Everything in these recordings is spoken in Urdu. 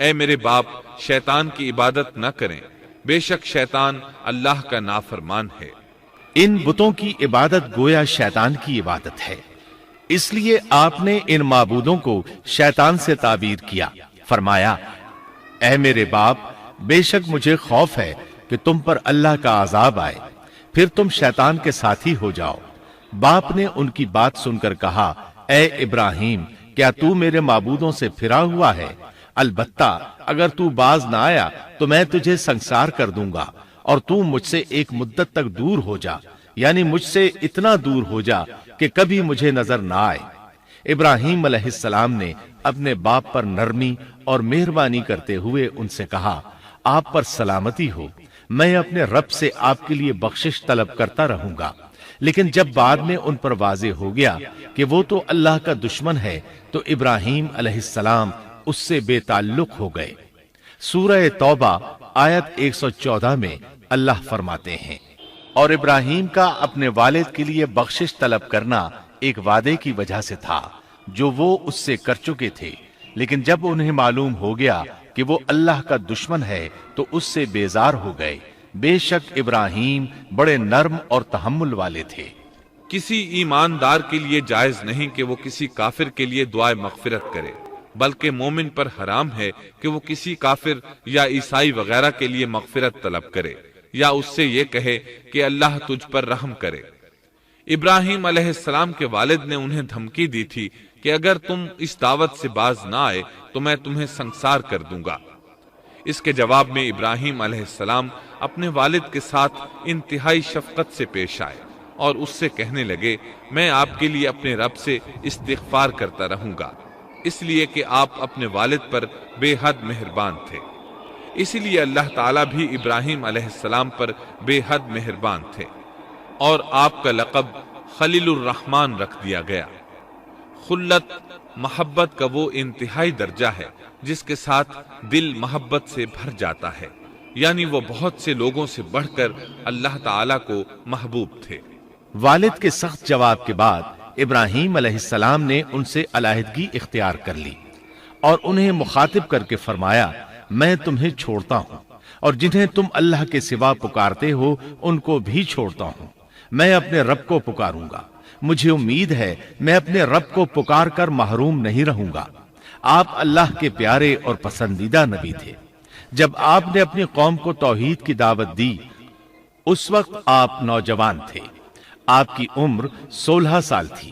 اے میرے باپ، شیطان کی عبادت نہ کریں، بے شک شیطان اللہ کا نافرمان ہے۔ ان بتوں کی عبادت گویا شیطان کی عبادت ہے، اس لیے آپ نے ان معبودوں کو شیطان سے تعبیر کیا۔ فرمایا، اے میرے باپ، بے شک مجھے خوف ہے کہ تم پر اللہ کا عذاب آئے، پھر تم شیطان کے ساتھی ہو جاؤ۔ باپ نے ان کی بات سن کر کہا، اے ابراہیم، کیا تو میرے معبودوں سے پھرا ہوا ہے؟ البتہ اگر تو باز نہ آیا تو میں تجھے سنسار کر دوں گا، اور تو مجھ سے ایک مدت تک دور ہو جا، یعنی مجھ سے اتنا دور ہو جا کہ کبھی مجھے نظر نہ آئے۔ ابراہیم علیہ السلام نے اپنے باپ پر نرمی اور مہربانی کرتے ہوئے ان سے کہا، آپ پر سلامتی ہو، میں اپنے رب سے آپ کے لیے بخشش طلب کرتا رہوں گا۔ لیکن جب بعد میں ان پر واضح ہو گیا کہ وہ تو اللہ کا دشمن ہے تو ابراہیم علیہ السلام اس سے بے تعلق ہو گئے۔ سورہ توبہ آیت 114 میں اللہ فرماتے ہیں، اور ابراہیم کا اپنے والد کے لیے بخشش طلب کرنا ایک وعدے کی وجہ سے تھا جو وہ اس سے کر چکے تھے، لیکن جب انہیں معلوم ہو گیا کہ وہ اللہ کا دشمن ہے تو اس سے بیزار ہو گئے۔ بے شک ابراہیم بڑے نرم اور تحمل والے تھے۔ کسی ایماندار کے لیے جائز نہیں کہ وہ کسی کافر کے لیے دعائے مغفرت کرے، بلکہ مومن پر حرام ہے کہ وہ کسی کافر یا عیسائی وغیرہ کے لیے مغفرت طلب کرے یا اس سے یہ کہے کہ اللہ تجھ پر رحم کرے۔ ابراہیم علیہ السلام کے والد نے انہیں دھمکی دی تھی کہ اگر تم اس دعوت سے باز نہ آئے تو میں تمہیں سنسار کر دوں گا۔ اس کے جواب میں ابراہیم علیہ السلام اپنے والد کے ساتھ انتہائی شفقت سے پیش آئے اور اس سے کہنے لگے، میں آپ کے لیے اپنے رب سے استغفار کرتا رہوں گا، اس لیے کہ آپ اپنے والد پر بے حد مہربان تھے۔ اسی لیے اللہ تعالیٰ بھی ابراہیم علیہ السلام پر بے حد مہربان تھے، اور آپ کا لقب خلیل الرحمن رکھ دیا گیا۔ خلت محبت کا وہ انتہائی درجہ ہے جس کے ساتھ دل محبت سے بھر جاتا ہے، یعنی وہ بہت سے لوگوں سے بڑھ کر اللہ تعالیٰ کو محبوب تھے۔ والد کے سخت جواب کے بعد ابراہیم علیہ السلام نے ان سے علیحدگی اختیار کر لی اور انہیں مخاطب کر کے فرمایا، میں تمہیں چھوڑتا ہوں اور جنہیں تم اللہ کے سوا پکارتے ہو ان کو بھی چھوڑتا ہوں، میں اپنے رب کو پکاروں گا، مجھے امید ہے میں اپنے رب کو پکار کر محروم نہیں رہوں گا۔ آپ اللہ کے پیارے اور پسندیدہ نبی تھے۔ جب آپ نے اپنی قوم کو توحید کی دعوت دی اس وقت آپ نوجوان تھے، آپ کی عمر 16 سال تھی۔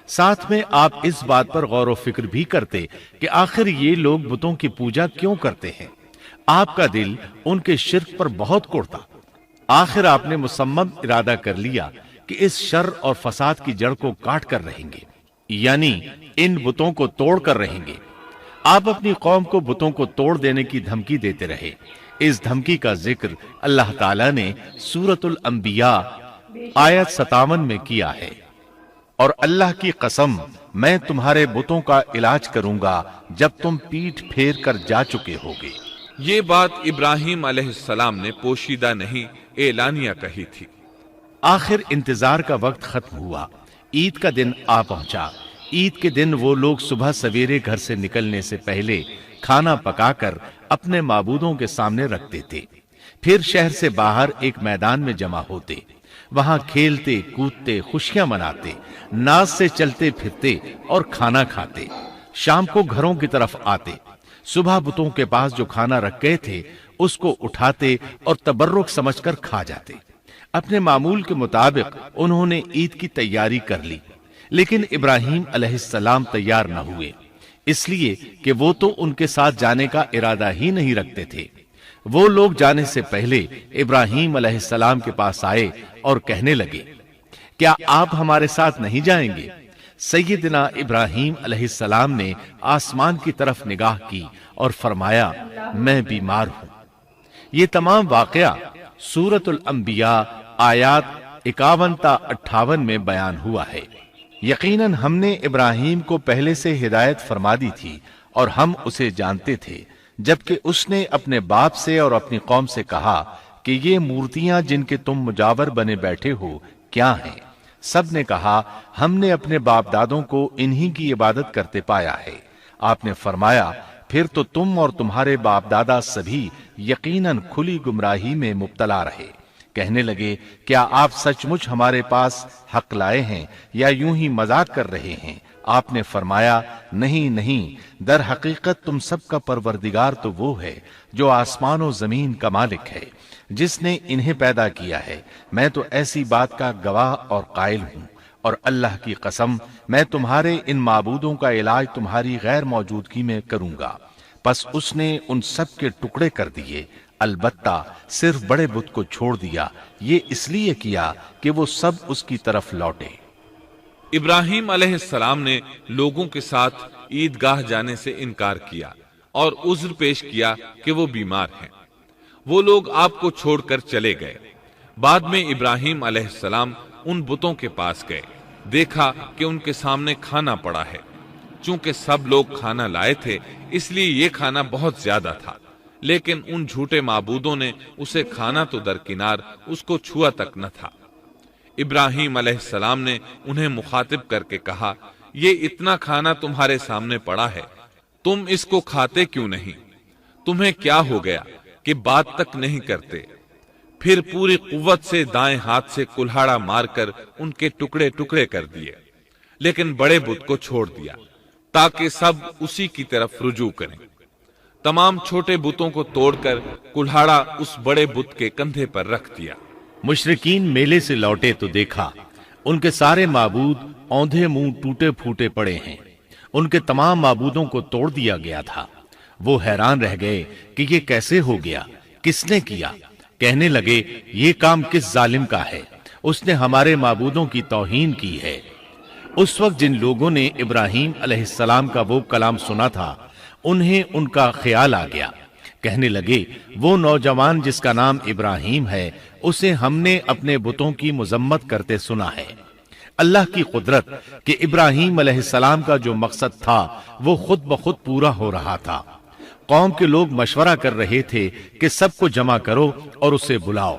ساتھ میں آپ اس بات پر غور و فکر بھی کرتے کہ آخر یہ لوگ بتوں کی پوجا کیوں کرتے ہیں۔ آپ کا دل ان کے شرک پر بہت کوڑتا۔ آخر آپ نے مصمم ارادہ کر لیا کہ اس شر اور فساد کی جڑ کو کاٹ کر رہیں گے، یعنی ان بتوں کو توڑ کر رہیں گے۔ آپ اپنی قوم کو بتوں کو توڑ دینے کی دھمکی دیتے رہے۔ اس دھمکی کا ذکر اللہ تعالیٰ نے سورۃ الانبیاء آیت 57 میں کیا ہے، اور اللہ کی قسم میں تمہارے بتوں کا علاج کروں گا جب تم پیٹھ پھیر کر جا چکے ہوگے۔ یہ بات ابراہیم علیہ السلام نے پوشیدہ نہیں اعلانیہ کہی تھی۔ آخر انتظار کا وقت ختم ہوا، عید کا دن آ پہنچا۔ عید کے دن وہ لوگ صبح سویرے گھر سے نکلنے سے پہلے کھانا پکا کر اپنے معبودوں کے سامنے رکھتے تھے، پھر شہر سے باہر ایک میدان میں جمع ہوتے، وہاں کھیلتے کودتے خوشیاں مناتے، ناز سے چلتے پھرتے اور کھانا کھاتے۔ شام کو گھروں کی طرف آتے، صبح بتوں کے پاس جو کھانا رکھ گئے تھے اس کو اٹھاتے اور تبرک سمجھ کر کھا جاتے۔ اپنے معمول کے مطابق انہوں نے عید کی تیاری کر لی، لیکن ابراہیم علیہ السلام تیار نہ ہوئے، اس لیے کہ وہ تو ان کے ساتھ جانے کا ارادہ ہی نہیں رکھتے تھے۔ وہ لوگ جانے سے پہلے ابراہیم علیہ السلام کے پاس آئے اور کہنے لگے، کیا آپ ہمارے ساتھ نہیں جائیں گے؟ سیدنا ابراہیم علیہ السلام نے آسمان کی طرف نگاہ کی اور فرمایا، میں بیمار ہوں۔ یہ تمام واقعہ سورۃ الانبیاء آیات 51 تا 58 میں بیان ہوا ہے۔ یقیناً ہم نے ابراہیم کو پہلے سے ہدایت فرما دی تھی اور ہم اسے جانتے تھے، جبکہ اس نے اپنے باپ سے اور اپنی قوم سے کہا کہ یہ مورتیاں جن کے تم مجاور بنے بیٹھے ہو کیا ہیں؟ سب نے کہا، ہم نے اپنے باپ دادوں کو انہی کی عبادت کرتے پایا ہے۔ آپ نے فرمایا، پھر تو تم اور تمہارے باپ دادا سبھی یقیناً کھلی گمراہی میں مبتلا رہے۔ کہنے لگے کیا آپ سچ مچ ہمارے پاس حق لائے ہیں یا یوں ہی مذاق کر رہے ہیں؟ آپ نے فرمایا نہیں نہیں، در حقیقت تم سب کا پروردگار تو وہ ہے جو آسمان و زمین کا مالک ہے، جس نے انہیں پیدا کیا ہے۔ میں تو ایسی بات کا گواہ اور قائل ہوں، اور اللہ کی قسم میں تمہارے ان معبودوں کا علاج تمہاری غیر موجودگی میں کروں گا۔ پس اس نے ان سب کے ٹکڑے کر دیے، البتہ صرف بڑے بت کو چھوڑ دیا، یہ اس لیے کیا کہ وہ سب اس کی طرف لوٹے۔ ابراہیم علیہ السلام نے لوگوں کے ساتھ عیدگاہ جانے سے انکار کیا اور عذر پیش کیا کہ وہ بیمار ہیں۔ وہ لوگ آپ کو چھوڑ کر چلے گئے۔ بعد میں ابراہیم علیہ السلام ان بتوں کے پاس گئے، دیکھا کہ ان کے سامنے کھانا پڑا ہے۔ چونکہ سب لوگ کھانا لائے تھے اس لیے یہ کھانا بہت زیادہ تھا، لیکن ان جھوٹے معبودوں نے اسے کھانا تو درکنار اس کو چھوا تک نہ تھا۔ ابراہیم علیہ السلام نے انہیں مخاطب کر کے کہا، یہ اتنا کھانا تمہارے سامنے پڑا ہے، تم اس کو کھاتے کیوں نہیں؟ تمہیں کیا ہو گیا کہ بات تک نہیں کرتے؟ پھر پوری قوت سے دائیں ہاتھ سے کلہاڑا مار کر ان کے ٹکڑے ٹکڑے کر دیے، لیکن بڑے بت کو چھوڑ دیا تاکہ سب اسی کی طرف رجوع کریں۔ تمام چھوٹے بتوں کو توڑ کر کلہاڑا اس بڑے بت کے کندھے پر رکھ دیا۔ مشرکین میلے سے لوٹے تو دیکھا ان کے سارے معبود اوندھے منہ ٹوٹے پھوٹے پڑے ہیں، ان کے تمام معبودوں کو توڑ دیا گیا تھا۔ وہ حیران رہ گئے کہ یہ کیسے ہو گیا، کس نے کیا؟ کہنے لگے یہ کام کس ظالم کا ہے، اس نے ہمارے معبودوں کی توہین کی ہے۔ اس وقت جن لوگوں نے ابراہیم علیہ السلام کا وہ کلام سنا تھا انہیں ان کا خیال آ گیا۔ کہنے لگے وہ نوجوان جس کا نام ابراہیم ہے اسے ہم نے اپنے بتوں کی مذمت کرتے سنا ہے۔ اللہ کی قدرت کہ ابراہیم علیہ السلام کا جو مقصد تھا وہ خود بخود پورا ہو رہا تھا۔ قوم کے لوگ مشورہ کر رہے تھے کہ سب کو جمع کرو اور اسے بلاؤ،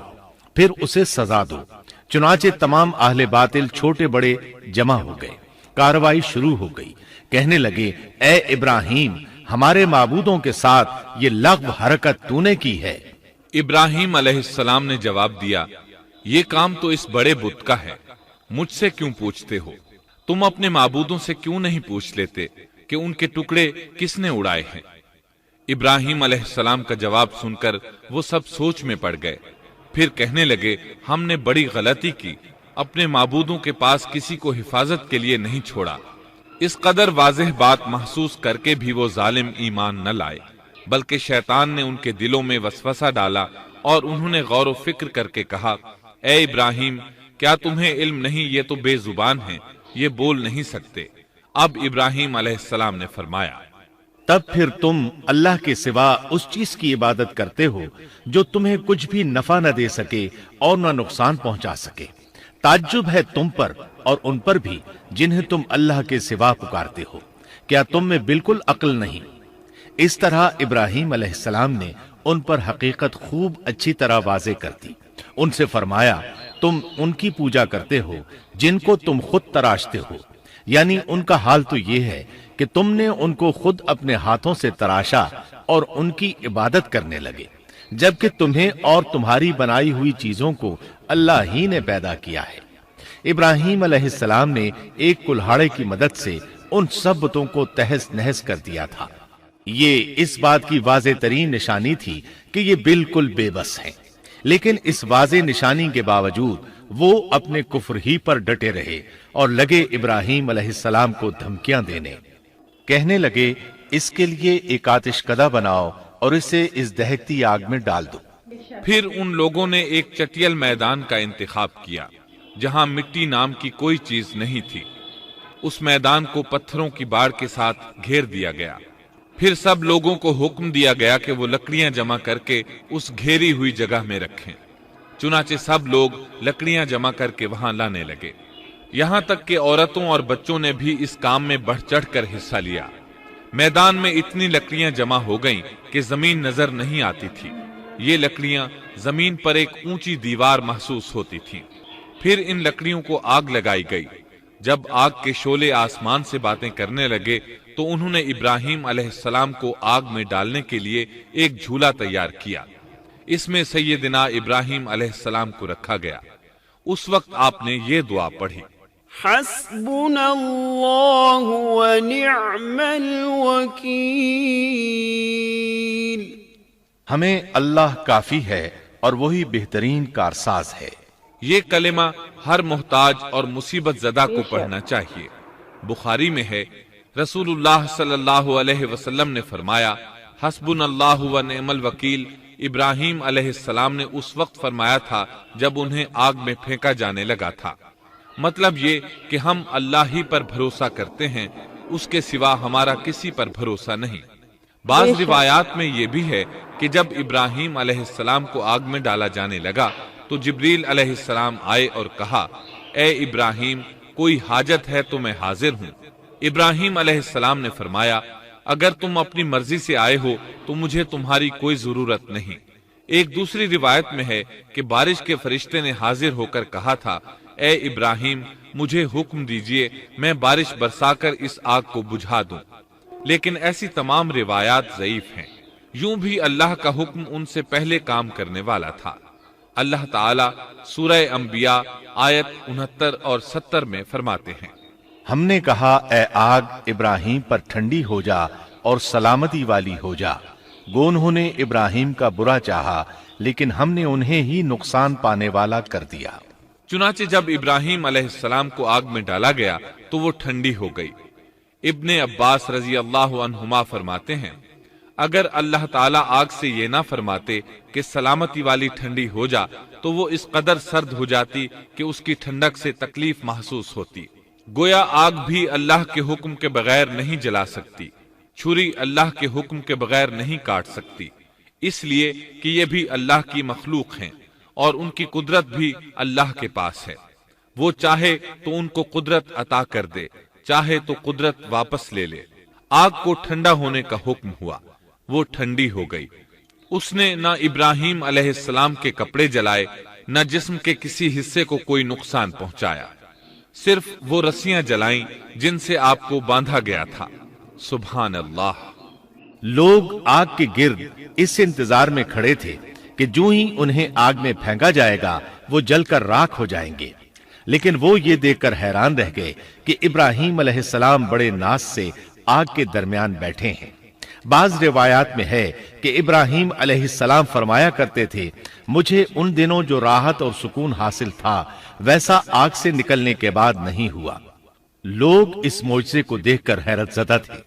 پھر اسے سزا دو۔ چنانچہ تمام اہل باطل چھوٹے بڑے جمع ہو گئے، کارروائی شروع ہو گئی۔ کہنے لگے اے ابراہیم، ہمارے معبودوں کے ساتھ یہ لغو حرکت تو نے کی ہے۔ ابراہیم علیہ السلام نے جواب دیا، یہ کام تو اس بڑے بت کا ہے، مجھ سے کیوں پوچھتے ہو؟ تم اپنے معبودوں سے کیوں نہیں پوچھ لیتے کہ ان کے ٹکڑے کس نے اڑائے ہیں؟ ابراہیم علیہ السلام کا جواب سن کر وہ سب سوچ میں پڑ گئے۔ پھر کہنے لگے ہم نے بڑی غلطی کی، اپنے معبودوں کے پاس کسی کو حفاظت کے لیے نہیں چھوڑا۔ اس قدر واضح بات محسوس کر کے بھی وہ ظالم ایمان نہ لائے، بلکہ شیطان نے ان کے دلوں میں وسوسہ ڈالا اور انہوں نے غور و فکر کر کے کہا، اے ابراہیم، کیا تمہیں علم نہیں یہ تو بے زبان ہیں، یہ بول نہیں سکتے۔ اب ابراہیم علیہ السلام نے فرمایا، تب پھر تم اللہ کے سوا اس چیز کی عبادت کرتے ہو جو تمہیں کچھ بھی نفع نہ دے سکے اور نہ نقصان پہنچا سکے۔ تعجب ہے تم پر اور ان پر بھی جنہیں تم اللہ کے سوا پکارتے ہو، کیا تم میں بالکل عقل نہیں؟ اس طرح ابراہیم علیہ السلام نے ان پر حقیقت خوب اچھی طرح واضح کر دی۔ ان سے فرمایا تم ان کی پوجا کرتے ہو جن کو تم خود تراشتے ہو، یعنی ان کا حال تو یہ ہے کہ تم نے ان کو خود اپنے ہاتھوں سے تراشا اور ان کی عبادت کرنے لگے، جبکہ تمہیں اور تمہاری بنائی ہوئی چیزوں کو اللہ ہی نے پیدا کیا ہے۔ ابراہیم علیہ السلام نے ایک کلہاڑے کی مدد سے ان سب بتوں کو تہس نہس کر دیا تھا۔ یہ اس بات کی واضح ترین نشانی تھی کہ یہ بالکل بے بس ہیں، لیکن اس واضح نشانی کے باوجود وہ اپنے کفر ہی پر ڈٹے رہے اور لگے ابراہیم علیہ السلام کو دھمکیاں دینے۔ کہنے لگے اس کے لیے ایک آتش کدہ بناؤ اور اسے اس دہکتی آگ میں ڈال دو۔ پھر ان لوگوں نے ایک چٹیل میدان کا انتخاب کیا جہاں مٹی نام کی کوئی چیز نہیں تھی۔ اس میدان کو پتھروں کی باڑ کے ساتھ گھیر دیا گیا۔ پھر سب لوگوں کو حکم دیا گیا کہ وہ لکڑیاں جمع کر کے اس گھیری ہوئی جگہ میں رکھیں۔ چنانچہ سب لوگ لکڑیاں جمع کر کے وہاں لانے لگے، یہاں تک کہ عورتوں اور بچوں نے بھی اس کام میں بڑھ چڑھ کر حصہ لیا۔ میدان میں اتنی لکڑیاں جمع ہو گئیں کہ زمین نظر نہیں آتی تھی۔ یہ لکڑیاں زمین پر ایک اونچی دیوار محسوس ہوتی تھیں۔ پھر ان لکڑیوں کو آگ لگائی گئی۔ جب آگ کے شعلے آسمان سے باتیں کرنے لگے تو تو انہوں نے ابراہیم علیہ السلام کو آگ میں ڈالنے کے لیے ایک جھولا تیار کیا۔ اس میں سیدنا ابراہیم علیہ السلام کو رکھا گیا۔ اس وقت آپ نے یہ دعا پڑھی، حسبنا اللہ ونعم الوکیل، ہمیں اللہ کافی ہے اور وہی بہترین کارساز ہے۔ یہ کلمہ ہر محتاج اور مصیبت زدہ کو پڑھنا چاہیے۔ بخاری میں ہے، رسول اللہ صلی اللہ علیہ وسلم نے فرمایا، حسبنا اللہ و نعم الوکیل ابراہیم علیہ السلام نے اس وقت فرمایا تھا جب انہیں آگ میں پھینکا جانے لگا تھا۔ مطلب یہ کہ ہم اللہ ہی پر بھروسہ کرتے ہیں، اس کے سوا ہمارا کسی پر بھروسہ نہیں۔ بعض روایات میں یہ بھی ہے کہ جب ابراہیم علیہ السلام کو آگ میں ڈالا جانے لگا تو جبریل علیہ السلام آئے اور کہا، اے ابراہیم، کوئی حاجت ہے تو میں حاضر ہوں۔ ابراہیم علیہ السلام نے فرمایا، اگر تم اپنی مرضی سے آئے ہو تو مجھے تمہاری کوئی ضرورت نہیں۔ ایک دوسری روایت میں ہے کہ بارش کے فرشتے نے حاضر ہو کر کہا تھا، اے ابراہیم، مجھے حکم دیجئے، میں بارش برسا کر اس آگ کو بجھا دوں۔ لیکن ایسی تمام روایات ضعیف ہیں۔ یوں بھی اللہ کا حکم ان سے پہلے کام کرنے والا تھا۔ اللہ تعالیٰ سورہ انبیاء آیت 69 اور 70 میں فرماتے ہیں، ہم نے کہا، اے آگ ابراہیم پر ٹھنڈی ہو جا اور سلامتی والی ہو جا۔ گو انہوں نے ابراہیم کا برا چاہا، لیکن ہم نے انہیں ہی نقصان پانے والا کر دیا۔ چنانچہ جب ابراہیم علیہ السلام کو آگ میں ڈالا گیا تو وہ ٹھنڈی ہو گئی۔ ابن عباس رضی اللہ عنہما فرماتے ہیں، اگر اللہ تعالیٰ آگ سے یہ نہ فرماتے کہ سلامتی والی ٹھنڈی ہو جا تو وہ اس قدر سرد ہو جاتی کہ اس کی ٹھنڈک سے تکلیف محسوس ہوتی۔ گویا آگ بھی اللہ کے حکم کے بغیر نہیں جلا سکتی، چھری اللہ کے حکم کے بغیر نہیں کاٹ سکتی، اس لیے کہ یہ بھی اللہ کی مخلوق ہیں اور ان کی قدرت بھی اللہ کے پاس ہے۔ وہ چاہے تو ان کو قدرت عطا کر دے، چاہے تو قدرت واپس لے لے۔ آگ کو ٹھنڈا ہونے کا حکم ہوا، وہ ٹھنڈی ہو گئی۔ اس نے نہ ابراہیم علیہ السلام کے کپڑے جلائے، نہ جسم کے کسی حصے کو کوئی نقصان پہنچایا، صرف وہ رسیاں جلائیں جن سے آپ کو باندھا گیا تھا۔ سبحان اللہ۔ لوگ آگ کے گرد اس انتظار میں کھڑے تھے کہ جو ہی انہیں آگ میں پھینکا جائے گا وہ جل کر راکھ ہو جائیں گے، لیکن وہ یہ دیکھ کر حیران رہ گئے کہ ابراہیم علیہ السلام بڑے ناز سے آگ کے درمیان بیٹھے ہیں۔ بعض روایات میں ہے کہ ابراہیم علیہ السلام فرمایا کرتے تھے، مجھے ان دنوں جو راحت اور سکون حاصل تھا ویسا آگ سے نکلنے کے بعد نہیں ہوا۔ لوگ اس معجزے کو دیکھ کر حیرت زدہ تھے۔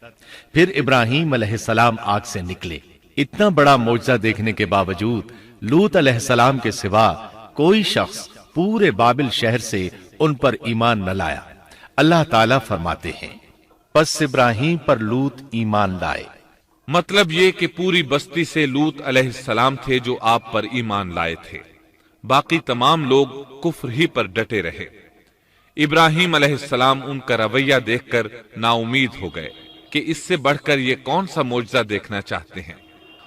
پھر ابراہیم علیہ السلام آگ سے نکلے۔ اتنا بڑا معجزہ دیکھنے کے باوجود لوط علیہ السلام کے سوا کوئی شخص پورے بابل شہر سے ان پر ایمان نہ لایا۔ اللہ تعالیٰ فرماتے ہیں، پس ابراہیم پر لوط ایمان لائے۔ مطلب یہ کہ پوری بستی سے لوط علیہ السلام تھے جو آپ پر ایمان لائے تھے، باقی تمام لوگ کفر ہی پر ڈٹے رہے۔ ابراہیم علیہ السلام ان کا رویہ دیکھ کر نا امید ہو گئے کہ اس سے بڑھ کر یہ کون سا معجزہ دیکھنا چاہتے ہیں۔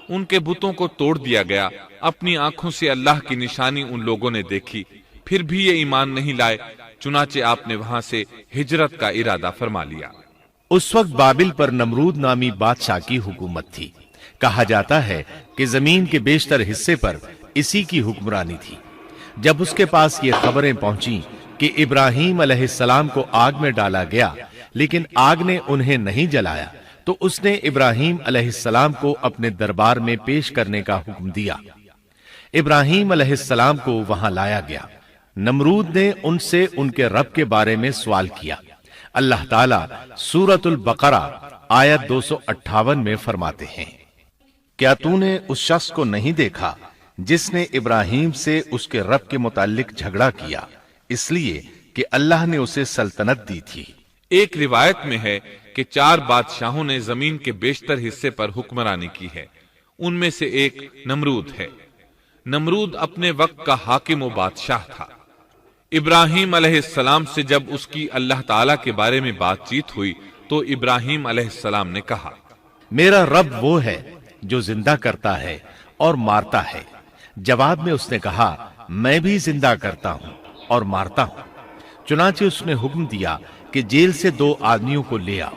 ان کے بتوں کو توڑ دیا گیا، اپنی آنکھوں سے اللہ کی نشانی ان لوگوں نے دیکھی، پھر بھی یہ ایمان نہیں لائے، چنانچہ آپ نے وہاں سے ہجرت کا ارادہ فرما لیا۔ اس وقت بابل پر نمرود نامی بادشاہ کی حکومت تھی۔ کہا جاتا ہے کہ زمین کے بیشتر حصے پر اسی کی حکمرانی تھی۔ جب اس کے پاس یہ خبریں پہنچیں کہ ابراہیم علیہ السلام کو آگ میں ڈالا گیا لیکن آگ نے انہیں نہیں جلایا، تو اس نے ابراہیم علیہ السلام کو اپنے دربار میں پیش کرنے کا حکم دیا۔ ابراہیم علیہ السلام کو وہاں لایا گیا۔ نمرود نے ان سے ان کے رب کے بارے میں سوال کیا۔ اللہ تعالیٰ سورۃ البقرہ آیت 258 میں فرماتے ہیں، کیا تو نے اس شخص کو نہیں دیکھا جس نے ابراہیم سے اس کے رب کے متعلق جھگڑا کیا، اس لیے کہ اللہ نے اسے سلطنت دی تھی۔ ایک روایت میں ہے کہ 4 بادشاہوں نے زمین کے بیشتر حصے پر حکمرانی کی ہے، ان میں سے ایک نمرود ہے۔ نمرود اپنے وقت کا حاکم و بادشاہ تھا۔ ابراہیم علیہ السلام سے جب اس کی اللہ تعالیٰ کے بارے میں بات چیت ہوئی تو ابراہیم علیہ السلام نے کہا، میرا رب وہ ہے جو زندہ کرتا ہے اور مارتا ہے۔ جواب میں اس نے کہا، میں بھی زندہ کرتا ہوں اور مارتا ہوں۔ چنانچہ اس نے حکم دیا کہ جیل سے 2 آدمیوں کو لے آؤ۔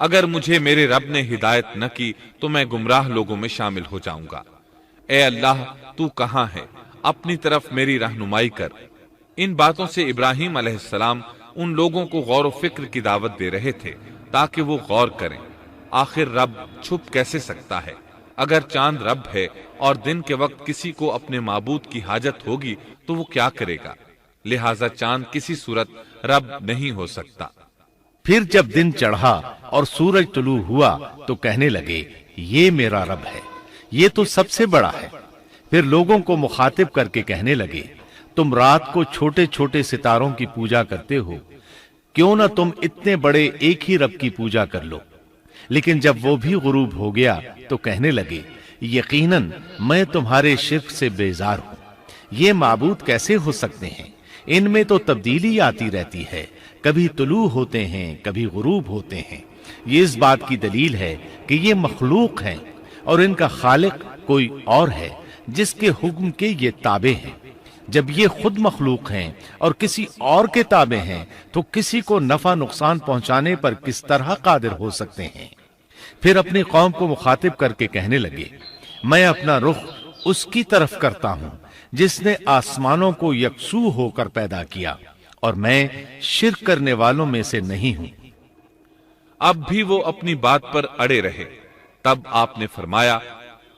اگر مجھے میرے رب نے ہدایت نہ کی تو میں گمراہ لوگوں میں شامل ہو جاؤں گا۔ اے اللہ، تو کہاں ہے؟ اپنی طرف میری رہنمائی کر۔ ان باتوں سے ابراہیم علیہ السلام ان لوگوں کو غور و فکر کی دعوت دے رہے تھے تاکہ وہ غور کریں، آخر رب چھپ کیسے سکتا ہے؟ اگر چاند رب ہے اور دن کے وقت کسی کو اپنے معبود کی حاجت ہوگی تو وہ کیا کرے گا؟ لہذا چاند کسی صورت رب نہیں ہو سکتا۔ پھر جب دن چڑھا اور سورج طلوع ہوا تو کہنے لگے، یہ میرا رب ہے، یہ تو سب سے بڑا ہے۔ پھر لوگوں کو مخاطب کر کے کہنے لگے، تم رات کو چھوٹے چھوٹے ستاروں کی پوجا کرتے ہو، کیوں نہ تم اتنے بڑے ایک ہی رب کی پوجا کر لو۔ لیکن جب وہ بھی غروب ہو گیا تو کہنے لگے، یقیناً میں تمہارے شرک سے بیزار ہوں، یہ معبود کیسے ہو سکتے ہیں؟ ان میں تو تبدیلی آتی رہتی ہے، کبھی طلوع ہوتے ہیں کبھی غروب ہوتے ہیں۔ یہ اس بات کی دلیل ہے کہ یہ مخلوق ہیں اور ان کا خالق کوئی اور ہے جس کے حکم کے یہ تابع ہیں۔ جب یہ خود مخلوق ہیں اور کسی اور کے تابع ہیں تو کسی کو نفع نقصان پہنچانے پر کس طرح قادر ہو سکتے ہیں؟ پھر اپنی قوم کو مخاطب کر کے کہنے لگے، میں اپنا رخ اس کی طرف کرتا ہوں جس نے آسمانوں کو یکسو ہو کر پیدا کیا، اور میں شرک کرنے والوں میں سے نہیں ہوں۔ اب بھی وہ اپنی بات پر اڑے رہے۔ تب آپ نے فرمایا،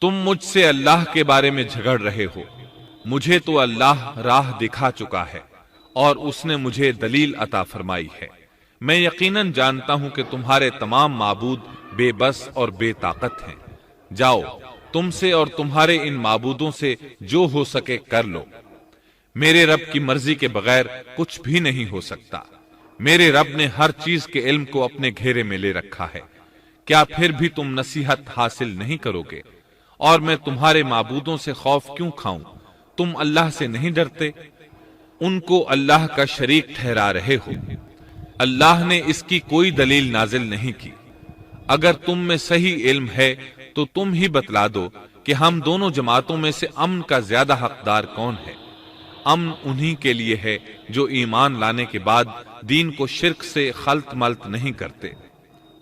تم مجھ سے اللہ کے بارے میں جھگڑ رہے ہو، مجھے تو اللہ راہ دکھا چکا ہے اور اس نے مجھے دلیل عطا فرمائی ہے۔ میں یقیناً جانتا ہوں کہ تمہارے تمام معبود بے بس اور بے طاقت ہیں۔ جاؤ، تم سے اور تمہارے ان معبودوں سے جو ہو سکے کر لو، میرے رب کی مرضی کے بغیر کچھ بھی نہیں ہو سکتا۔ میرے رب نے ہر چیز کے علم کو اپنے گھیرے میں لے رکھا ہے۔ کیا پھر بھی تم نصیحت حاصل نہیں کرو گے؟ اور میں تمہارے معبودوں سے خوف کیوں کھاؤں؟ تم اللہ سے نہیں ڈرتے؟ ان کو اللہ کا شریک ٹھہرا رہے ہو۔ اللہ نے اس کی کوئی دلیل نازل نہیں کی۔ اگر تم میں صحیح علم ہے تو تم ہی بتلا دو کہ ہم دونوں جماعتوں میں سے امن کا زیادہ حقدار کون ہے۔ امن انہی کے لیے ہے جو ایمان لانے کے بعد دین کو شرک سے خلط ملط نہیں کرتے۔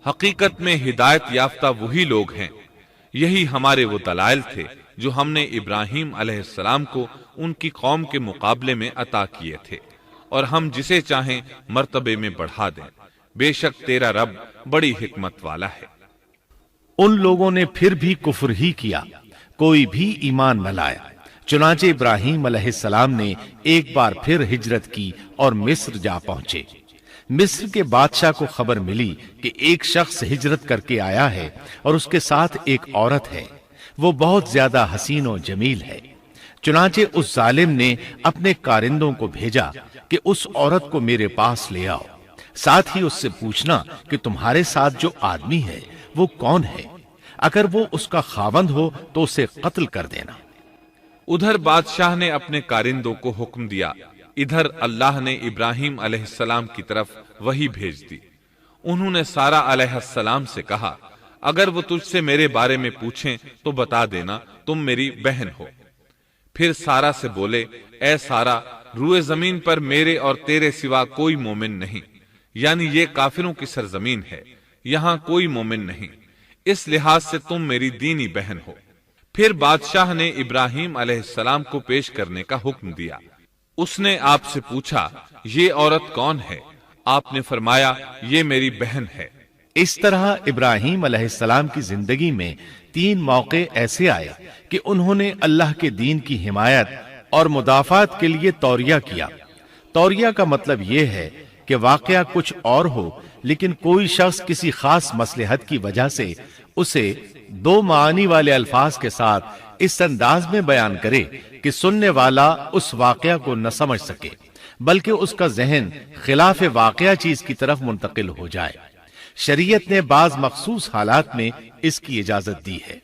حقیقت میں ہدایت یافتہ وہی لوگ ہیں۔ یہی ہمارے وہ دلائل تھے جو ہم نے ابراہیم علیہ السلام کو ان کی قوم کے مقابلے میں عطا کیے تھے، اور ہم جسے چاہیں مرتبے میں بڑھا دیں۔ بے شک تیرا رب بڑی حکمت والا ہے۔ ان لوگوں نے پھر بھی کفر ہی کیا، کوئی بھی ایمان نہ لایا۔ چنانچہ ابراہیم علیہ السلام نے ایک بار پھر ہجرت کی اور مصر جا پہنچے۔ مصر کے بادشاہ کو خبر ملی کہ ایک شخص ہجرت کر کے آیا ہے اور اس کے ساتھ ایک عورت ہے، وہ بہت زیادہ حسین و جمیل ہے۔ چنانچہ اس ظالم نے اپنے کارندوں کو بھیجا کہ اس عورت کو میرے پاس لے آؤ، ساتھ ہی اس سے پوچھنا کہ تمہارے ساتھ جو آدمی ہے وہ کون ہے، اگر وہ اس کا خاوند ہو تو اسے قتل کر دینا۔ ادھر بادشاہ نے اپنے کارندوں کو حکم دیا، ادھر اللہ نے ابراہیم علیہ السلام کی طرف وحی بھیج دی۔ انہوں نے سارہ علیہ السلام سے کہا، اگر وہ تجھ سے میرے بارے میں پوچھیں تو بتا دینا تم میری بہن ہو۔ پھر سارہ سے بولے، اے سارہ، روئے زمین پر میرے اور تیرے سوا کوئی مومن نہیں، یعنی یہ کافروں کی سرزمین ہے، یہاں کوئی مومن نہیں، اس لحاظ سے تم میری دینی بہن ہو۔ پھر بادشاہ نے ابراہیم علیہ السلام کو پیش کرنے کا حکم دیا۔ اس نے آپ سے پوچھا، یہ عورت کون ہے؟ آپ نے فرمایا، یہ میری بہن ہے۔ اس طرح ابراہیم علیہ السلام کی زندگی میں 3 موقع ایسے آئے کہ انہوں نے اللہ کے دین کی حمایت اور مدافعت کے لیے توریہ کیا۔ توریہ کا مطلب یہ ہے کہ واقعہ کچھ اور ہو لیکن کوئی شخص کسی خاص مصلحت کی وجہ سے اسے 2 معانی والے الفاظ کے ساتھ اس انداز میں بیان کرے کہ سننے والا اس واقعہ کو نہ سمجھ سکے بلکہ اس کا ذہن خلاف واقعہ چیز کی طرف منتقل ہو جائے۔ شریعت نے بعض مخصوص حالات میں اس کی اجازت دی ہے۔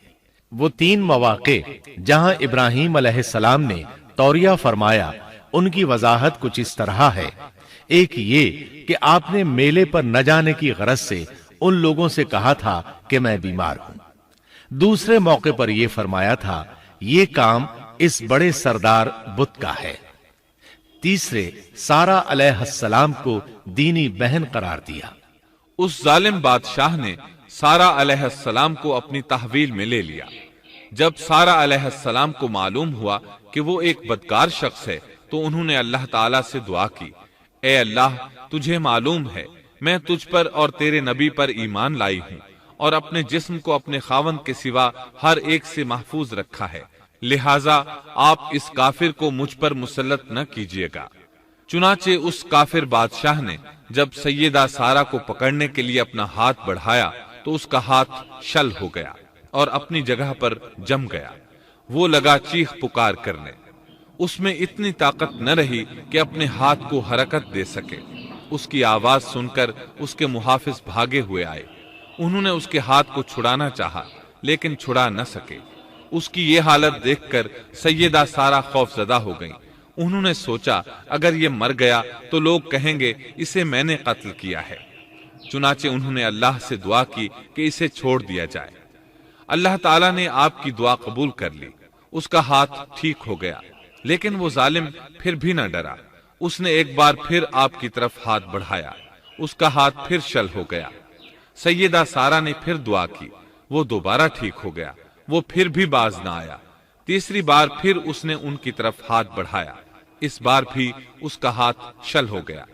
وہ 3 مواقع جہاں ابراہیم علیہ السلام نے توریہ فرمایا، ان کی وضاحت کچھ اس طرح ہے۔ ایک یہ کہ آپ نے میلے پر نہ جانے کی غرض سے ان لوگوں سے کہا تھا کہ میں بیمار ہوں۔ دوسرے موقع پر یہ فرمایا تھا، یہ کام اس بڑے سردار بت کا ہے۔ تیسرے، سارہ علیہ السلام کو دینی بہن قرار دیا۔ اس ظالم بادشاہ نے سارا علیہ السلام کو اپنی تحویل میں لے لیا۔ جب سارا علیہ السلام کو معلوم ہوا کہ وہ ایک بدکار شخص ہے تو انہوں نے اللہ تعالیٰ سے دعا کی، اے اللہ، تجھے معلوم ہے میں تجھ پر اور تیرے نبی پر ایمان لائی ہوں اور اپنے جسم کو اپنے خاوند کے سوا ہر ایک سے محفوظ رکھا ہے، لہٰذا آپ اس کافر کو مجھ پر مسلط نہ کیجیے گا۔ چنانچہ اس کافر بادشاہ نے جب سیدہ سارا کو پکڑنے کے لیے اپنا ہاتھ بڑھایا تو اس کا ہاتھ شل ہو گیا اور اپنی جگہ پر جم گیا۔ وہ لگا چیخ پکار کرنے، اس میں اتنی طاقت نہ رہی کہ اپنے ہاتھ کو حرکت دے سکے۔ اس کی آواز سن کر اس کے محافظ بھاگے ہوئے آئے، انہوں نے اس کے ہاتھ کو چھڑانا چاہا لیکن چھڑا نہ سکے۔ اس کی یہ حالت دیکھ کر سیدہ سارا خوف زدہ ہو گئیں۔ انہوں نے سوچا اگر یہ مر گیا تو لوگ کہیں گے اسے میں نے قتل کیا ہے۔ چنانچہ انہوں نے اللہ سے دعا کی کہ اسے چھوڑ دیا جائے۔ اللہ تعالیٰ نے آپ کی دعا قبول کر لی، اس کا ہاتھ ٹھیک ہو گیا، لیکن وہ ظالم پھر بھی نہ ڈرا۔ اس نے ایک بار پھر آپ کی طرف ہاتھ بڑھایا، اس کا ہاتھ پھر شل ہو گیا۔ سیدہ سارا نے پھر دعا کی، وہ دوبارہ ٹھیک ہو گیا، وہ پھر بھی باز نہ آیا۔ تیسری بار پھر اس نے ان کی طرف ہاتھ بڑھایا، اس بار بھی اس کا ہاتھ شل ہو گیا۔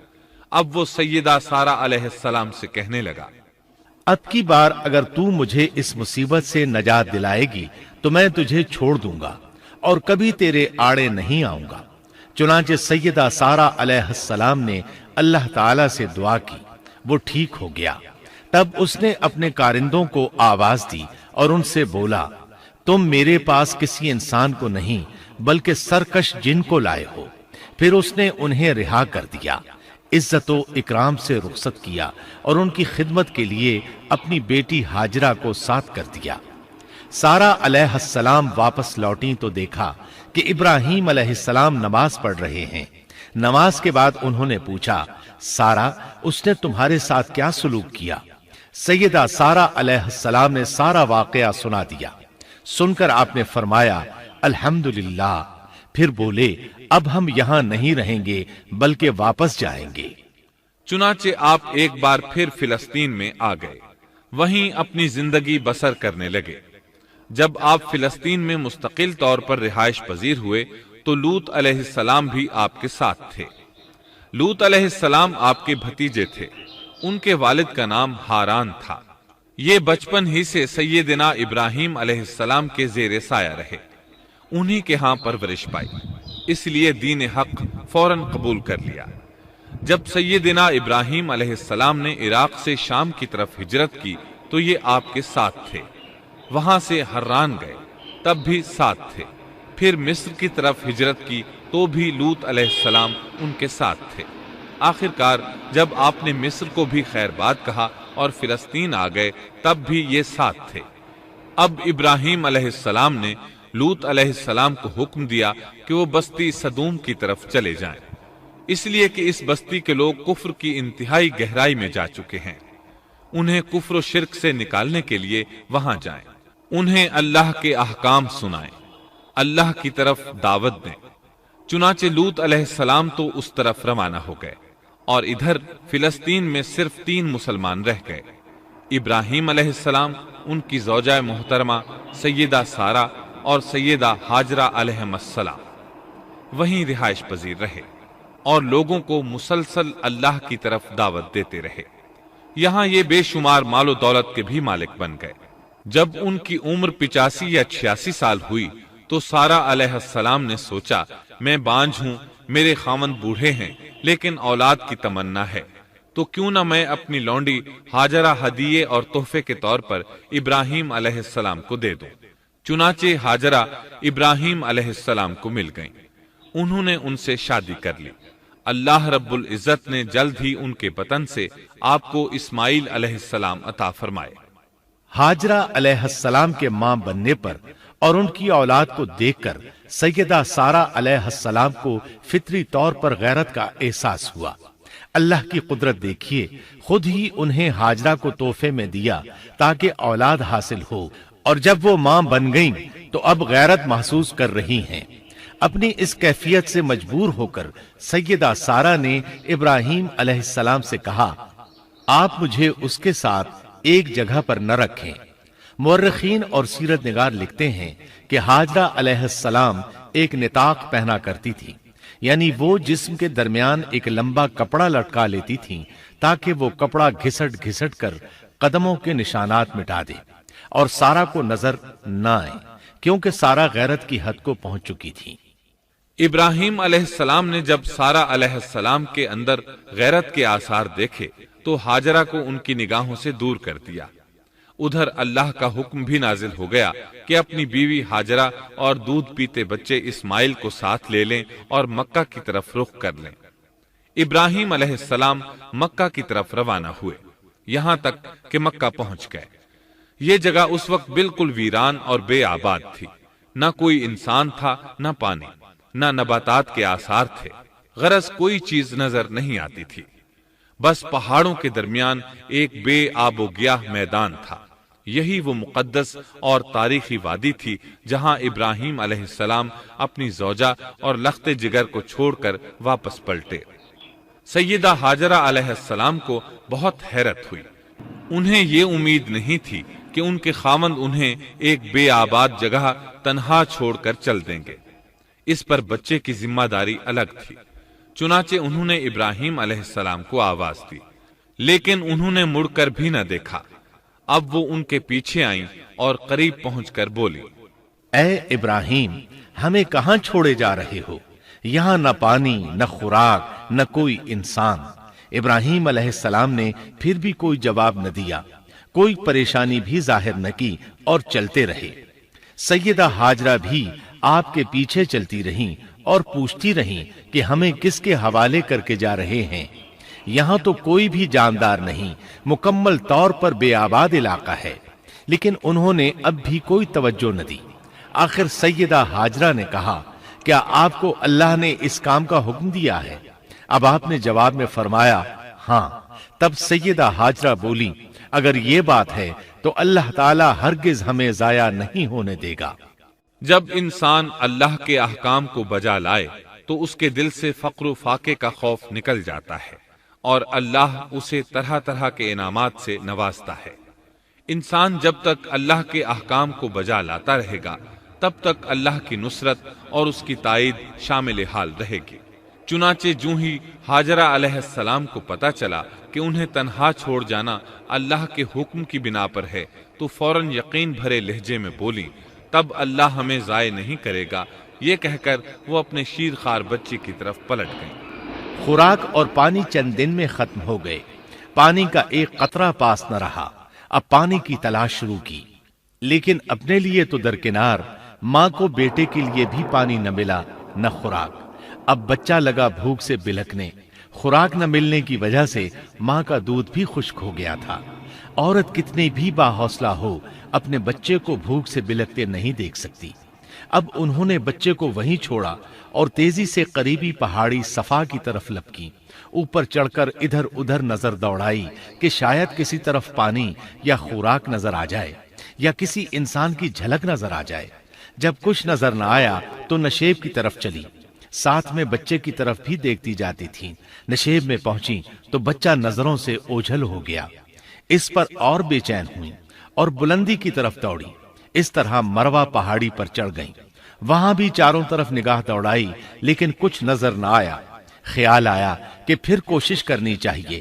اب وہ سیدہ سارا علیہ السلام سے کہنے لگا، اب کی بار اگر تو مجھے اس مصیبت سے نجات دلائے گی تو میں تجھے چھوڑ دوں گا اور کبھی تیرے آڑے نہیں آؤں گا۔ چنانچہ سیدہ سارا علیہ السلام نے اللہ تعالی سے دعا کی، وہ ٹھیک ہو گیا۔ تب اس نے اپنے کارندوں کو آواز دی اور ان سے بولا، تم میرے پاس کسی انسان کو نہیں بلکہ سرکش جن کو لائے ہو۔ پھر اس نے انہیں رہا کر دیا، عزت و اکرام سے رخصت کیا اور ان کی خدمت کے لیے اپنی بیٹی ہاجرہ کو ساتھ کر دیا۔ سارا علیہ السلام واپس لوٹیں تو دیکھا کہ ابراہیم علیہ السلام نماز پڑھ رہے ہیں۔ نماز کے بعد انہوں نے پوچھا، سارا، اس نے تمہارے ساتھ کیا سلوک کیا؟ سیدہ سارا علیہ السلام نے سارا واقعہ سنا دیا۔ سن کر آپ نے فرمایا، الحمدللہ۔ پھر بولے، اب ہم یہاں نہیں رہیں گے بلکہ واپس جائیں گے۔ چنانچہ آپ ایک بار پھر فلسطین میں آ گئے، وہیں اپنی زندگی بسر کرنے لگے۔ جب آپ فلسطین میں مستقل طور پر رہائش پذیر ہوئے تو لوط علیہ السلام بھی آپ کے ساتھ تھے۔ لوط علیہ السلام آپ کے بھتیجے تھے، ان کے والد کا نام ہاران تھا۔ یہ بچپن ہی سے سیدنا ابراہیم علیہ السلام کے زیر سایہ رہے، انہی کے ہاں پرورش پائی، اس لیے دین حق فوراً قبول کر لیا۔ جب سیدنا ابراہیم علیہ السلام نے عراق سے شام کی طرف ہجرت کی تو یہ آپ کے ساتھ تھے، وہاں سے حران گئے، تب بھی ساتھ تھے۔ پھر مصر کی طرف ہجرت کی تو بھی لوط علیہ السلام ان کے ساتھ تھے۔ آخرکار جب آپ نے مصر کو بھی خیر بات کہا اور فلسطین آ گئے تب بھی یہ ساتھ تھے۔ اب ابراہیم علیہ السلام نے لوط علیہ السلام کو حکم دیا کہ وہ بستی سدوم کی طرف چلے جائیں، اس لیے کہ اس بستی کے لوگ کفر کی انتہائی گہرائی میں جا چکے ہیں، انہیں کفر و شرک سے نکالنے کے لیے وہاں جائیں، انہیں اللہ کے احکام سنائیں، اللہ کی طرف دعوت دیں۔ چنانچہ لوط علیہ السلام تو اس طرف روانہ ہو گئے اور ادھر فلسطین میں صرف 3 مسلمان رہ گئے، ابراہیم علیہ السلام، ان کی زوجہ محترمہ سیدہ سارا اور سیدہ ہاجرہ علیہ السلام وہیں رہائش پذیر رہے اور لوگوں کو مسلسل اللہ کی طرف دعوت دیتے رہے۔ یہاں یہ بے شمار مال و دولت کے بھی مالک بن گئے۔ جب ان کی عمر 85 یا 86 سال ہوئی تو سارا علیہ السلام نے سوچا، میں بانجھ ہوں، میرے خاوند بوڑھے ہیں لیکن اولاد کی تمنا ہے، تو کیوں نہ میں اپنی لونڈی ہاجرہ ہدیے اور تحفے کے طور پر ابراہیم علیہ السلام کو دے دوں۔ چنانچہ ہاجرہ ابراہیم علیہ السلام کو مل گئیں، انہوں نے ان سے شادی کر لی۔ اللہ رب العزت نے جلد ہی ان کے بطن سے آپ کو اسماعیل علیہ السلام عطا فرمائے۔ ہاجرہ علیہ السلام کے ماں بننے پر اور ان کی اولاد کو دیکھ کر سیدہ سارا علیہ السلام کو فطری طور پر غیرت کا احساس ہوا۔ اللہ کی قدرت دیکھیے، خود ہی انہیں ہاجرہ کو تحفے میں دیا تاکہ اولاد حاصل ہو، اور جب وہ ماں بن گئیں تو اب غیرت محسوس کر رہی ہیں۔ اپنی اس کیفیت سے مجبور ہو کر سیدہ سارا نے ابراہیم علیہ السلام سے کہا، آپ مجھے اس کے ساتھ ایک جگہ پر نہ رکھیں۔ مورخین اور سیرت نگار لکھتے ہیں کہ ہاجرہ علیہ السلام ایک نطاق پہنا کرتی تھی، یعنی وہ جسم کے درمیان ایک لمبا کپڑا لٹکا لیتی تھیں تاکہ وہ کپڑا گھسٹ گھسٹ کر قدموں کے نشانات مٹا دے اور سارا کو نظر نہ آئے، کیونکہ سارا غیرت کی حد کو پہنچ چکی تھی۔ ابراہیم علیہ السلام نے جب سارا علیہ السلام کے اندر غیرت کے آثار دیکھے تو ہاجرہ کو ان کی نگاہوں سے دور کر دیا۔ ادھر اللہ کا حکم بھی نازل ہو گیا کہ اپنی بیوی ہاجرہ اور دودھ پیتے بچے اسماعیل کو ساتھ لے لیں اور مکہ کی طرف رخ کر لیں۔ ابراہیم علیہ السلام مکہ کی طرف روانہ ہوئے، یہاں تک کہ مکہ پہنچ گئے۔ یہ جگہ اس وقت بالکل ویران اور بے آباد تھی، نہ کوئی انسان تھا، نہ پانی، نہ نباتات کے آثار تھے، غرض کوئی چیز نظر نہیں آتی تھی، بس پہاڑوں کے درمیان ایک بے آب و گیاہ میدان تھا۔ یہی وہ مقدس اور تاریخی وادی تھی جہاں ابراہیم علیہ السلام اپنی زوجہ اور لخت جگر کو چھوڑ کر واپس پلٹے۔ سیدہ ہاجرہ علیہ السلام کو بہت حیرت ہوئی، انہیں یہ امید نہیں تھی کہ ان کے خاوند انہیں ایک بے آباد جگہ تنہا چھوڑ کر چل دیں گے، اس پر بچے کی ذمہ داری الگ تھی۔ چنانچہ انہوں نے ابراہیم علیہ السلام کو آواز دی، لیکن انہوں نے مڑ کر بھی نہ دیکھا۔ اب وہ ان کے پیچھے آئیں اور قریب پہنچ کر بولی، اے ابراہیم، ہمیں کہاں چھوڑے جا رہے ہو؟ یہاں نہ پانی، نہ خوراک، نہ کوئی انسان۔ ابراہیم علیہ السلام نے پھر بھی کوئی جواب نہ دیا، کوئی پریشانی بھی ظاہر نہ کی اور چلتے رہے۔ سیدہ ہاجرہ بھی آپ کے پیچھے چلتی رہیں اور پوچھتی رہیں کہ ہمیں کس کے حوالے کر کے جا رہے ہیں؟ یہاں تو کوئی بھی جاندار نہیں، مکمل طور پر بے آباد علاقہ ہے۔ لیکن انہوں نے اب بھی کوئی توجہ نہ دی۔ آخر سیدہ ہاجرہ نے کہا، کیا آپ کو اللہ نے اس کام کا حکم دیا ہے؟ اب آپ نے جواب میں فرمایا، ہاں۔ تب سیدہ ہاجرہ بولی، اگر یہ بات ہے تو اللہ تعالی ہرگز ہمیں ضائع نہیں ہونے دے گا۔ جب انسان اللہ کے احکام کو بجا لائے تو اس کے دل سے فقر و فاقے کا خوف نکل جاتا ہے اور اللہ اسے طرح طرح کے انعامات سے نوازتا ہے۔ انسان جب تک اللہ کے احکام کو بجا لاتا رہے گا تب تک اللہ کی نصرت اور اس کی تائید شامل حال رہے گی۔ چنانچہ جوں ہی ہاجرہ علیہ السلام کو پتا چلا کہ انہیں تنہا چھوڑ جانا اللہ کے حکم کی بنا پر ہے تو فوراً یقین بھرے لہجے میں بولی، تب اللہ ہمیں ضائع نہیں کرے گا۔ یہ کہہ کر وہ اپنے شیر خوار بچی کی طرف پلٹ گئیں۔ خوراک اور پانی چند دن میں ختم ہو گئے، پانی کا ایک قطرہ پاس نہ رہا۔ اب پانی کی تلاش شروع کی، لیکن اپنے لیے تو درکنار، ماں کو بیٹے کے لیے بھی پانی نہ ملا نہ خوراک۔ اب بچہ لگا بھوک سے بلکنے، خوراک نہ ملنے کی وجہ سے ماں کا دودھ بھی خشک ہو گیا تھا۔ عورت کتنی بھی باحوصلہ ہو اپنے بچے کو بھوک سے بلکتے نہیں دیکھ سکتی۔ اب انہوں نے بچے کو وہیں چھوڑا اور تیزی سے قریبی پہاڑی صفا کی طرف لپکی، اوپر چڑھ کر ادھر ادھر نظر دوڑائی کہ شاید کسی طرف پانی یا خوراک نظر آ جائے یا کسی انسان کی جھلک نظر آ جائے۔ جب کچھ نظر نہ آیا تو نشیب کی طرف چلی، ساتھ میں بچے کی طرف بھی دیکھتی جاتی تھی۔ نشیب میں پہنچی تو بچہ نظروں سے اوجھل ہو گیا۔ اس پر اور بے چین ہوئی اور بلندی کی طرف دوڑی۔ اس طرح مروہ پہاڑی پر چڑھ گئیں۔ وہاں بھی چاروں طرف نگاہ دوڑائی لیکن کچھ نظر نہ آیا۔ خیال آیا کہ پھر کوشش کرنی چاہیے۔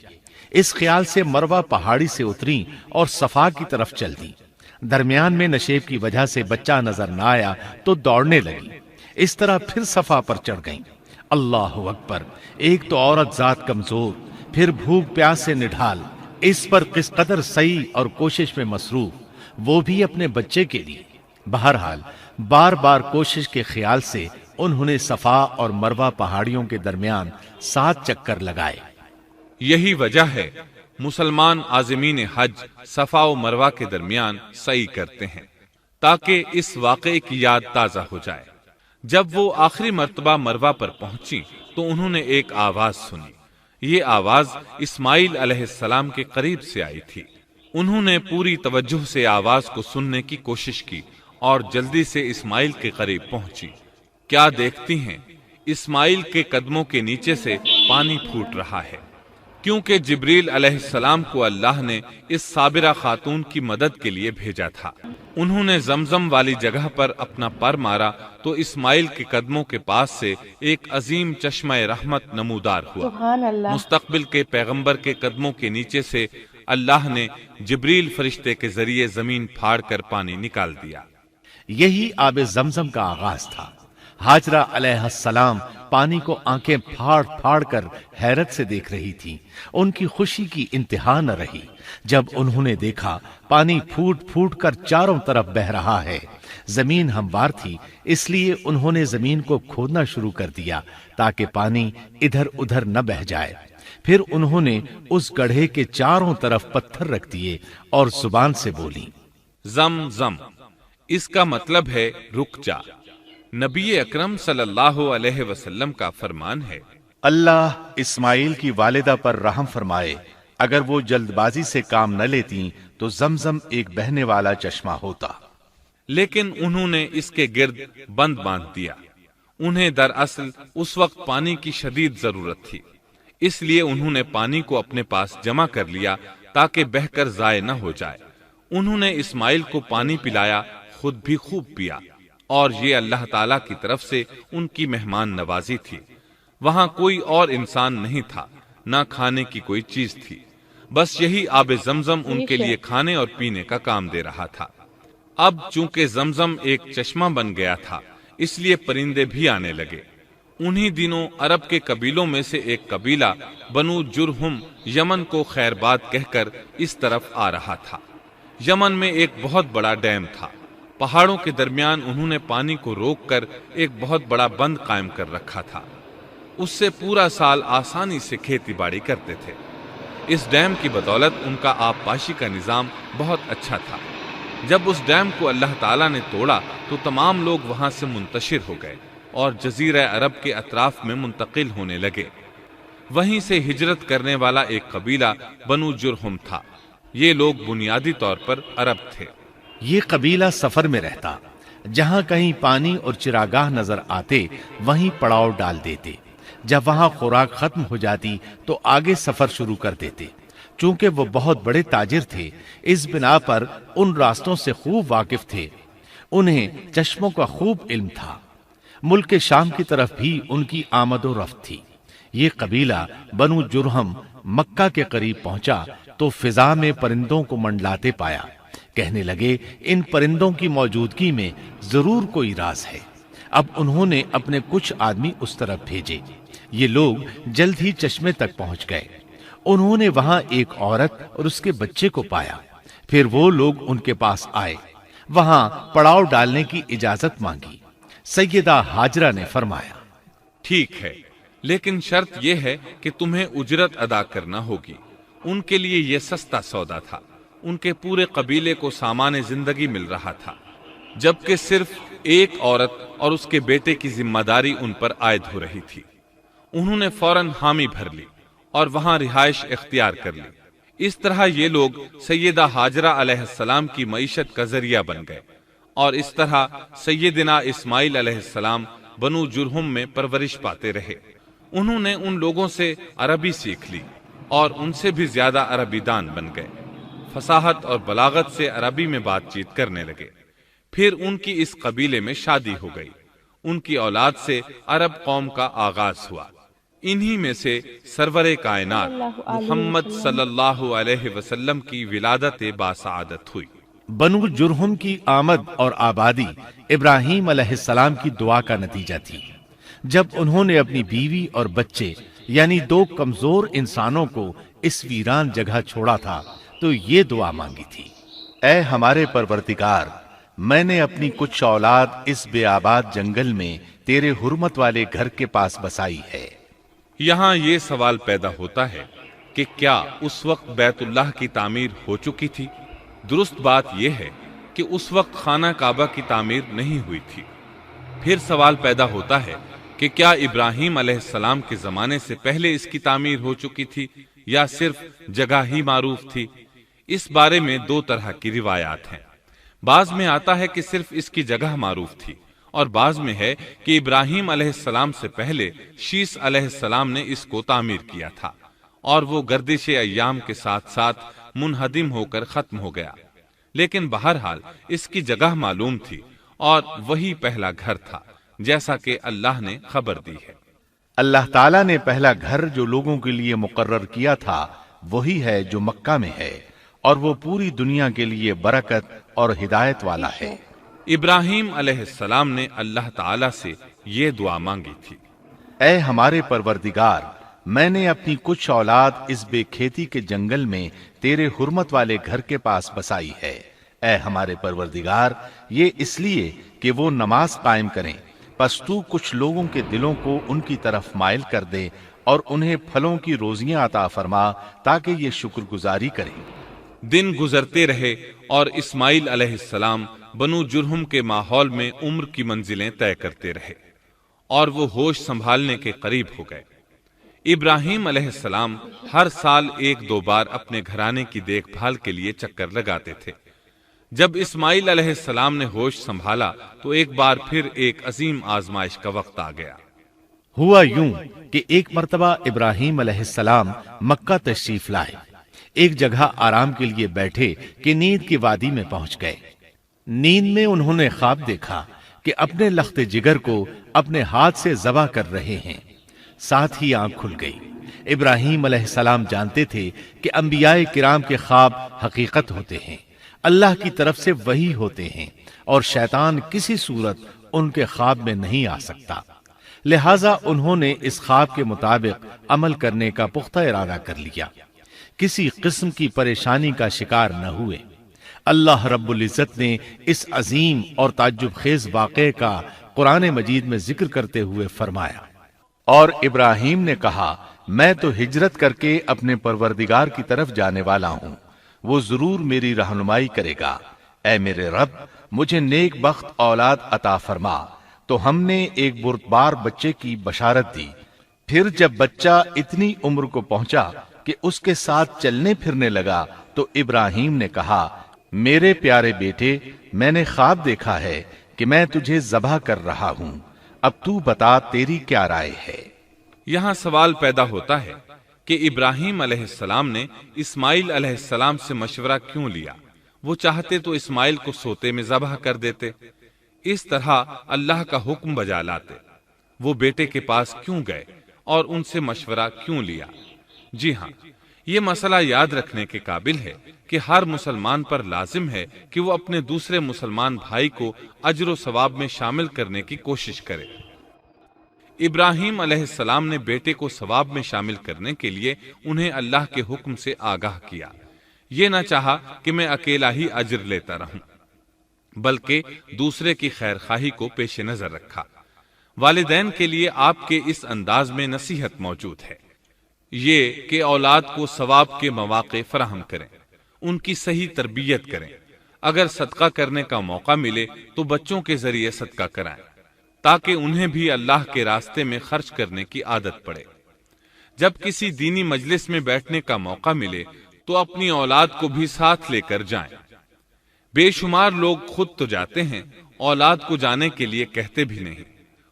اس خیال سے مروہ پہاڑی سے اتری اور صفا کی طرف چل دی۔ درمیان میں نشیب کی وجہ سے بچہ نظر نہ آیا تو دوڑنے لگی۔ اس طرح پھر صفا پر چڑھ گئیں۔ اللہ اکبر! ایک تو عورت ذات کمزور، پھر بھوک پیاس سے نڈھال، اس پر کس قدر سعی اور کوشش میں مصروف، وہ بھی اپنے بچے کے لیے۔ بہرحال بار بار کوشش کے خیال سے انہوں نے صفا اور مروہ پہاڑیوں کے درمیان 7 چکر لگائے۔ یہی وجہ ہے مسلمان عازمین حج صفا و مروہ کے درمیان سعی کرتے ہیں تاکہ اس واقعے کی یاد تازہ ہو جائے۔ جب وہ آخری مرتبہ مروہ پر پہنچی تو انہوں نے ایک آواز سنی۔ یہ آواز اسماعیل علیہ السلام کے قریب سے آئی تھی۔ انہوں نے پوری توجہ سے آواز کو سننے کی کوشش کی اور جلدی سے اسماعیل کے قریب پہنچی۔ کیا دیکھتی ہیں؟ اسماعیل کے قدموں کے نیچے سے پانی پھوٹ رہا ہے۔ کیونکہ جبریل علیہ السلام کو اللہ نے اس صابرہ خاتون کی مدد کے لیے بھیجا تھا۔ انہوں نے زمزم والی جگہ پر اپنا پر مارا تو اسماعیل کے قدموں کے پاس سے ایک عظیم چشمہ رحمت نمودار ہوا۔ سبحان اللہ۔ مستقبل کے پیغمبر کے قدموں کے نیچے سے اللہ نے جبریل فرشتے کے ذریعے زمین پھاڑ کر پانی نکال دیا۔ یہی آب زمزم کا آغاز تھا۔ ہاجرہ علیہ السلام پانی کو آنکھیں پھاڑ پھاڑ کر حیرت سے دیکھ رہی تھی۔ ان کی خوشی کی انتہا نہ رہی جب انہوں نے دیکھا پانی پھوٹ پھوٹ کر چاروں طرف بہ رہا ہے۔ زمین ہموار تھی، اس لیے انہوں نے زمین کو کھودنا شروع کر دیا تاکہ پانی ادھر ادھر نہ بہ جائے۔ پھر انہوں نے اس گڑھے کے چاروں طرف پتھر رکھ دیے اور زبان سے بولی، زم زم، اس کا مطلب ہے رک جا۔ نبی اکرم صلی اللہ علیہ وسلم کا فرمان ہے، اللہ اسماعیل کی والدہ پر رحم فرمائے، اگر وہ جلد بازی سے کام نہ لیتی تو زمزم ایک بہنے والا چشمہ ہوتا۔ لیکن انہوں نے اس کے گرد بند باندھ دیا۔ انہیں دراصل اس وقت پانی کی شدید ضرورت تھی، اس لیے انہوں نے پانی کو اپنے پاس جمع کر لیا تاکہ بہہ کر ضائع نہ ہو جائے۔ انہوں نے اسماعیل کو پانی پلایا، خود بھی خوب پیا، اور یہ اللہ تعالی کی طرف سے ان کی مہمان نوازی تھی۔ وہاں کوئی اور انسان نہیں تھا، نہ کھانے کی کوئی چیز تھی، بس یہی آب زمزم ان کے لیے کھانے اور پینے کا کام دے رہا تھا۔ اب چونکہ زمزم ایک چشمہ بن گیا تھا، اس لیے پرندے بھی آنے لگے۔ انہی دنوں عرب کے قبیلوں میں سے ایک قبیلہ بنو جرہم یمن کو خیر باد کہہ کر اس طرف آ رہا تھا۔ یمن میں ایک بہت بڑا ڈیم تھا۔ پہاڑوں کے درمیان انہوں نے پانی کو روک کر ایک بہت بڑا بند قائم کر رکھا تھا۔ اس سے پورا سال آسانی سے کھیتی باڑی کرتے تھے۔ اس ڈیم کی بدولت ان کا آب پاشی کا نظام بہت اچھا تھا۔ جب اس ڈیم کو اللہ تعالیٰ نے توڑا تو تمام لوگ وہاں سے منتشر ہو گئے اور جزیرہ عرب کے اطراف میں منتقل ہونے لگے۔ وہیں سے ہجرت کرنے والا ایک قبیلہ بنو جرہم تھا۔ یہ لوگ بنیادی طور پر عرب تھے۔ یہ قبیلہ سفر میں رہتا، جہاں کہیں پانی اور چراگاہ نظر آتے وہیں پڑاؤ ڈال دیتے۔ جب وہاں خوراک ختم ہو جاتی تو آگے سفر شروع کر دیتے۔ چونکہ وہ بہت بڑے تاجر تھے، اس بنا پر ان راستوں سے خوب واقف تھے۔ انہیں چشموں کا خوب علم تھا۔ ملک شام کی طرف بھی ان کی آمد و رفت تھی۔ یہ قبیلہ بنو جرہم مکہ کے قریب پہنچا تو فضا میں پرندوں کو منڈلاتے پایا۔ کہنے لگے، ان پرندوں کی موجودگی میں ضرور کوئی راز ہے۔ اب انہوں نے اپنے کچھ آدمی اس طرف بھیجے۔ یہ لوگ جلد ہی چشمے تک پہنچ گئے۔ انہوں نے وہاں ایک عورت اور اس کے بچے کو پایا۔ پھر وہ لوگ ان کے پاس آئے، وہاں پڑاؤ ڈالنے کی اجازت مانگی۔ سیدہ ہاجرہ نے فرمایا، ٹھیک ہے، لیکن شرط یہ ہے کہ تمہیں اجرت ادا کرنا ہوگی۔ ان کے لیے یہ سستا سودا تھا۔ ان کے پورے قبیلے کو سامان زندگی مل رہا تھا، جبکہ صرف ایک عورت اور اس کے بیٹے کی ذمہ داری ان پر عائد ہو رہی تھی۔ انہوں نے فوراً حامی بھر لی اور وہاں رہائش اختیار کر لی۔ اس طرح یہ لوگ سیدہ ہاجرہ علیہ السلام کی معیشت کا ذریعہ بن گئے، اور اس طرح سیدنا اسماعیل علیہ السلام بنو جرہم میں پرورش پاتے رہے۔ انہوں نے ان لوگوں سے عربی سیکھ لی اور ان سے بھی زیادہ عربی دان بن گئے۔ فصاحت اور بلاغت سے عربی میں بات چیت کرنے لگے۔ پھر ان کی اس قبیلے میں شادی ہو گئی۔ ان کی اولاد سے عرب قوم کا آغاز ہوا۔ انہی میں سے سرور کائنات محمد صلی اللہ علیہ وسلم کی ولادت باسعادت ہوئی۔ بنو جرہم کی آمد اور آبادی ابراہیم علیہ السلام کی دعا کا نتیجہ تھی۔ جب انہوں نے اپنی بیوی اور بچے یعنی دو کمزور انسانوں کو اس ویران جگہ چھوڑا تھا تو یہ دعا مانگی تھی، اے ہمارے پروردگار، میں نے اپنی کچھ اولاد اس بے آباد جنگل میں تیرے حرمت والے گھر کے پاس بسائی ہے۔ یہاں یہ سوال پیدا ہوتا ہے کہ کیا اس وقت بیت اللہ کی تعمیر ہو چکی تھی؟ درست بات یہ ہے کہ اس وقت خانہ کعبہ کی تعمیر نہیں ہوئی تھی۔ پھر سوال پیدا ہوتا ہے کہ کیا ابراہیم علیہ السلام کے زمانے سے پہلے اس کی تعمیر ہو چکی تھی یا صرف جگہ ہی معروف تھی؟ اس بارے میں دو طرح کی روایات ہیں۔ بعض میں آتا ہے کہ صرف اس کی جگہ معروف تھی، اور بعض میں ہے کہ ابراہیم علیہ السلام سے پہلے شیس علیہ السلام نے اس کو تعمیر کیا تھا، اور وہ گردش ایام کے ساتھ ساتھ منہدم ہو کر ختم ہو گیا، لیکن بہرحال اس کی جگہ معلوم تھی اور وہی پہلا گھر تھا، جیسا کہ اللہ نے خبر دی ہے۔ اللہ تعالیٰ نے پہلا گھر جو لوگوں کے لیے مقرر کیا تھا وہی ہے جو مکہ میں ہے، اور وہ پوری دنیا کے لیے برکت اور ہدایت والا ہے۔ ابراہیم علیہ السلام نے اللہ تعالیٰ سے یہ دعا مانگی تھی، اے ہمارے پروردگار، میں نے اپنی کچھ اولاد اس بے کھیتی کے جنگل میں تیرے حرمت والے گھر کے پاس بسائی ہے۔ اے ہمارے پروردگار، یہ اس لیے کہ وہ نماز قائم کریں، پس تو کچھ لوگوں کے دلوں کو ان کی طرف مائل کر دے اور انہیں پھلوں کی روزیاں عطا فرما تاکہ یہ شکر گزاری کریں۔ دن گزرتے رہے اور اسماعیل علیہ السلام بنو جرہم کے ماحول میں عمر کی منزلیں طے کرتے رہے اور وہ ہوش سنبھالنے کے قریب ہو گئے۔ ابراہیم علیہ السلام ہر سال 1-2 بار اپنے گھرانے کی دیکھ بھال کے لیے چکر لگاتے تھے۔ جب اسماعیل علیہ السلام نے ہوش سنبھالا تو ایک بار پھر ایک عظیم آزمائش کا وقت آ گیا۔ ہوا یوں کہ ایک مرتبہ ابراہیم علیہ السلام مکہ تشریف لائے، ایک جگہ آرام کے لیے بیٹھے کہ نیند کی وادی میں پہنچ گئے۔ نیند میں انہوں نے خواب دیکھا کہ اپنے لخت جگر کو اپنے ہاتھ سے ذبح کر رہے ہیں، ساتھ ہی آنکھ کھل گئی۔ ابراہیم علیہ السلام جانتے تھے کہ انبیاء کرام کے خواب حقیقت ہوتے ہیں، اللہ کی طرف سے وحی ہوتے ہیں، اور شیطان کسی صورت ان کے خواب میں نہیں آ سکتا، لہذا انہوں نے اس خواب کے مطابق عمل کرنے کا پختہ ارادہ کر لیا، کسی قسم کی پریشانی کا شکار نہ ہوئے۔ اللہ رب العزت نے اس عظیم اور تعجب خیز واقعے کا قرآن مجید میں ذکر کرتے ہوئے فرمایا، اور ابراہیم نے کہا، میں تو ہجرت کر کے اپنے پروردگار کی طرف جانے والا ہوں، وہ ضرور میری رہنمائی کرے گا۔ اے میرے رب، مجھے نیک بخت اولاد عطا فرما۔ تو ہم نے ایک بردبار بچے کی بشارت دی۔ پھر جب بچہ اتنی عمر کو پہنچا کہ اس کے ساتھ چلنے پھرنے لگا تو ابراہیم نے کہا، میرے پیارے بیٹے، میں نے خواب دیکھا ہے کہ میں تجھے ذبح کر رہا ہوں، اب تو بتا تیری کیا رائے ہے؟ یہاں سوال پیدا ہوتا ہے کہ ابراہیم علیہ السلام نے اسماعیل علیہ السلام سے مشورہ کیوں لیا؟ وہ چاہتے تو اسماعیل کو سوتے میں ذبح کر دیتے، اس طرح اللہ کا حکم بجا لاتے۔ وہ بیٹے کے پاس کیوں گئے اور ان سے مشورہ کیوں لیا؟ جی ہاں، یہ مسئلہ یاد رکھنے کے قابل ہے کہ ہر مسلمان پر لازم ہے کہ وہ اپنے دوسرے مسلمان بھائی کو اجر و ثواب میں شامل کرنے کی کوشش کرے۔ ابراہیم علیہ السلام نے بیٹے کو ثواب میں شامل کرنے کے لیے انہیں اللہ کے حکم سے آگاہ کیا۔ یہ نہ چاہا کہ میں اکیلا ہی اجر لیتا رہوں، بلکہ دوسرے کی خیر خواہی کو پیش نظر رکھا۔ والدین کے لیے آپ کے اس انداز میں نصیحت موجود ہے، یہ کہ اولاد کو ثواب کے مواقع فراہم کریں، ان کی صحیح تربیت کریں۔ اگر صدقہ کرنے کا موقع ملے تو بچوں کے ذریعے صدقہ کرائیں، تاکہ انہیں بھی اللہ کے راستے میں خرچ کرنے کی عادت پڑے۔ جب کسی دینی مجلس میں بیٹھنے کا موقع ملے تو اپنی اولاد کو بھی ساتھ لے کر جائیں۔ بے شمار لوگ خود تو جاتے ہیں، اولاد کو جانے کے لیے کہتے بھی نہیں،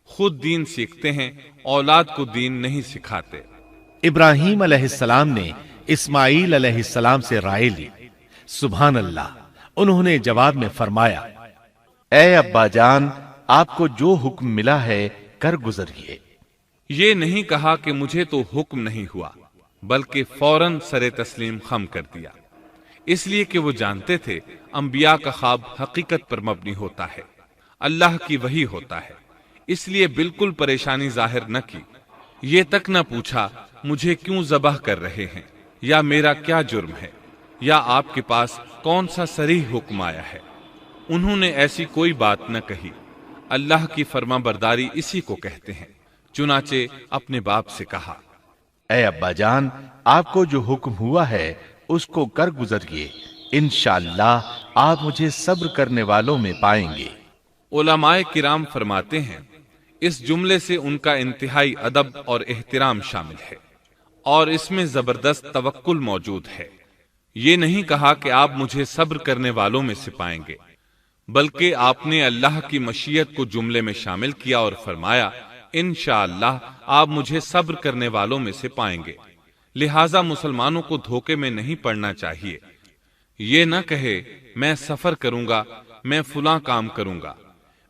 خود دین سیکھتے ہیں، اولاد کو دین نہیں سکھاتے۔ ابراہیم علیہ السلام نے اسماعیل علیہ السلام سے رائے لی۔ سبحان اللہ، انہوں نے جواب میں فرمایا، اے ابا جان، آپ کو جو حکم ملا ہے کر گزریے۔ یہ نہیں کہا کہ مجھے تو حکم نہیں ہوا، بلکہ فوراً سر تسلیم خم کر دیا، اس لیے کہ وہ جانتے تھے انبیاء کا خواب حقیقت پر مبنی ہوتا ہے، اللہ کی وحی ہوتا ہے، اس لیے بالکل پریشانی ظاہر نہ کی۔ یہ تک نہ پوچھا مجھے کیوں ذبح کر رہے ہیں، یا میرا کیا جرم ہے، یا آپ کے پاس کون سا صریح حکم آیا ہے۔ انہوں نے ایسی کوئی بات نہ کہی۔ اللہ کی فرما برداری اسی کو کہتے ہیں۔ چنانچہ اپنے باپ سے کہا، اے ابا جان، آپ کو جو حکم ہوا ہے اس کو کر گزریے، انشاءاللہ آپ مجھے صبر کرنے والوں میں پائیں گے۔ علماء کرام فرماتے ہیں اس جملے سے ان کا انتہائی ادب اور احترام شامل ہے، اور اس میں زبردست توکل موجود ہے۔ یہ نہیں کہا کہ آپ مجھے صبر کرنے والوں میں سے پائیں گے، بلکہ آپ نے اللہ کی مشیت کو جملے میں شامل کیا اور فرمایا، انشاءاللہ آپ مجھے صبر کرنے والوں میں سے پائیں گے۔ لہذا مسلمانوں کو دھوکے میں نہیں پڑنا چاہیے۔ یہ نہ کہے میں سفر کروں گا، میں فلاں کام کروں گا،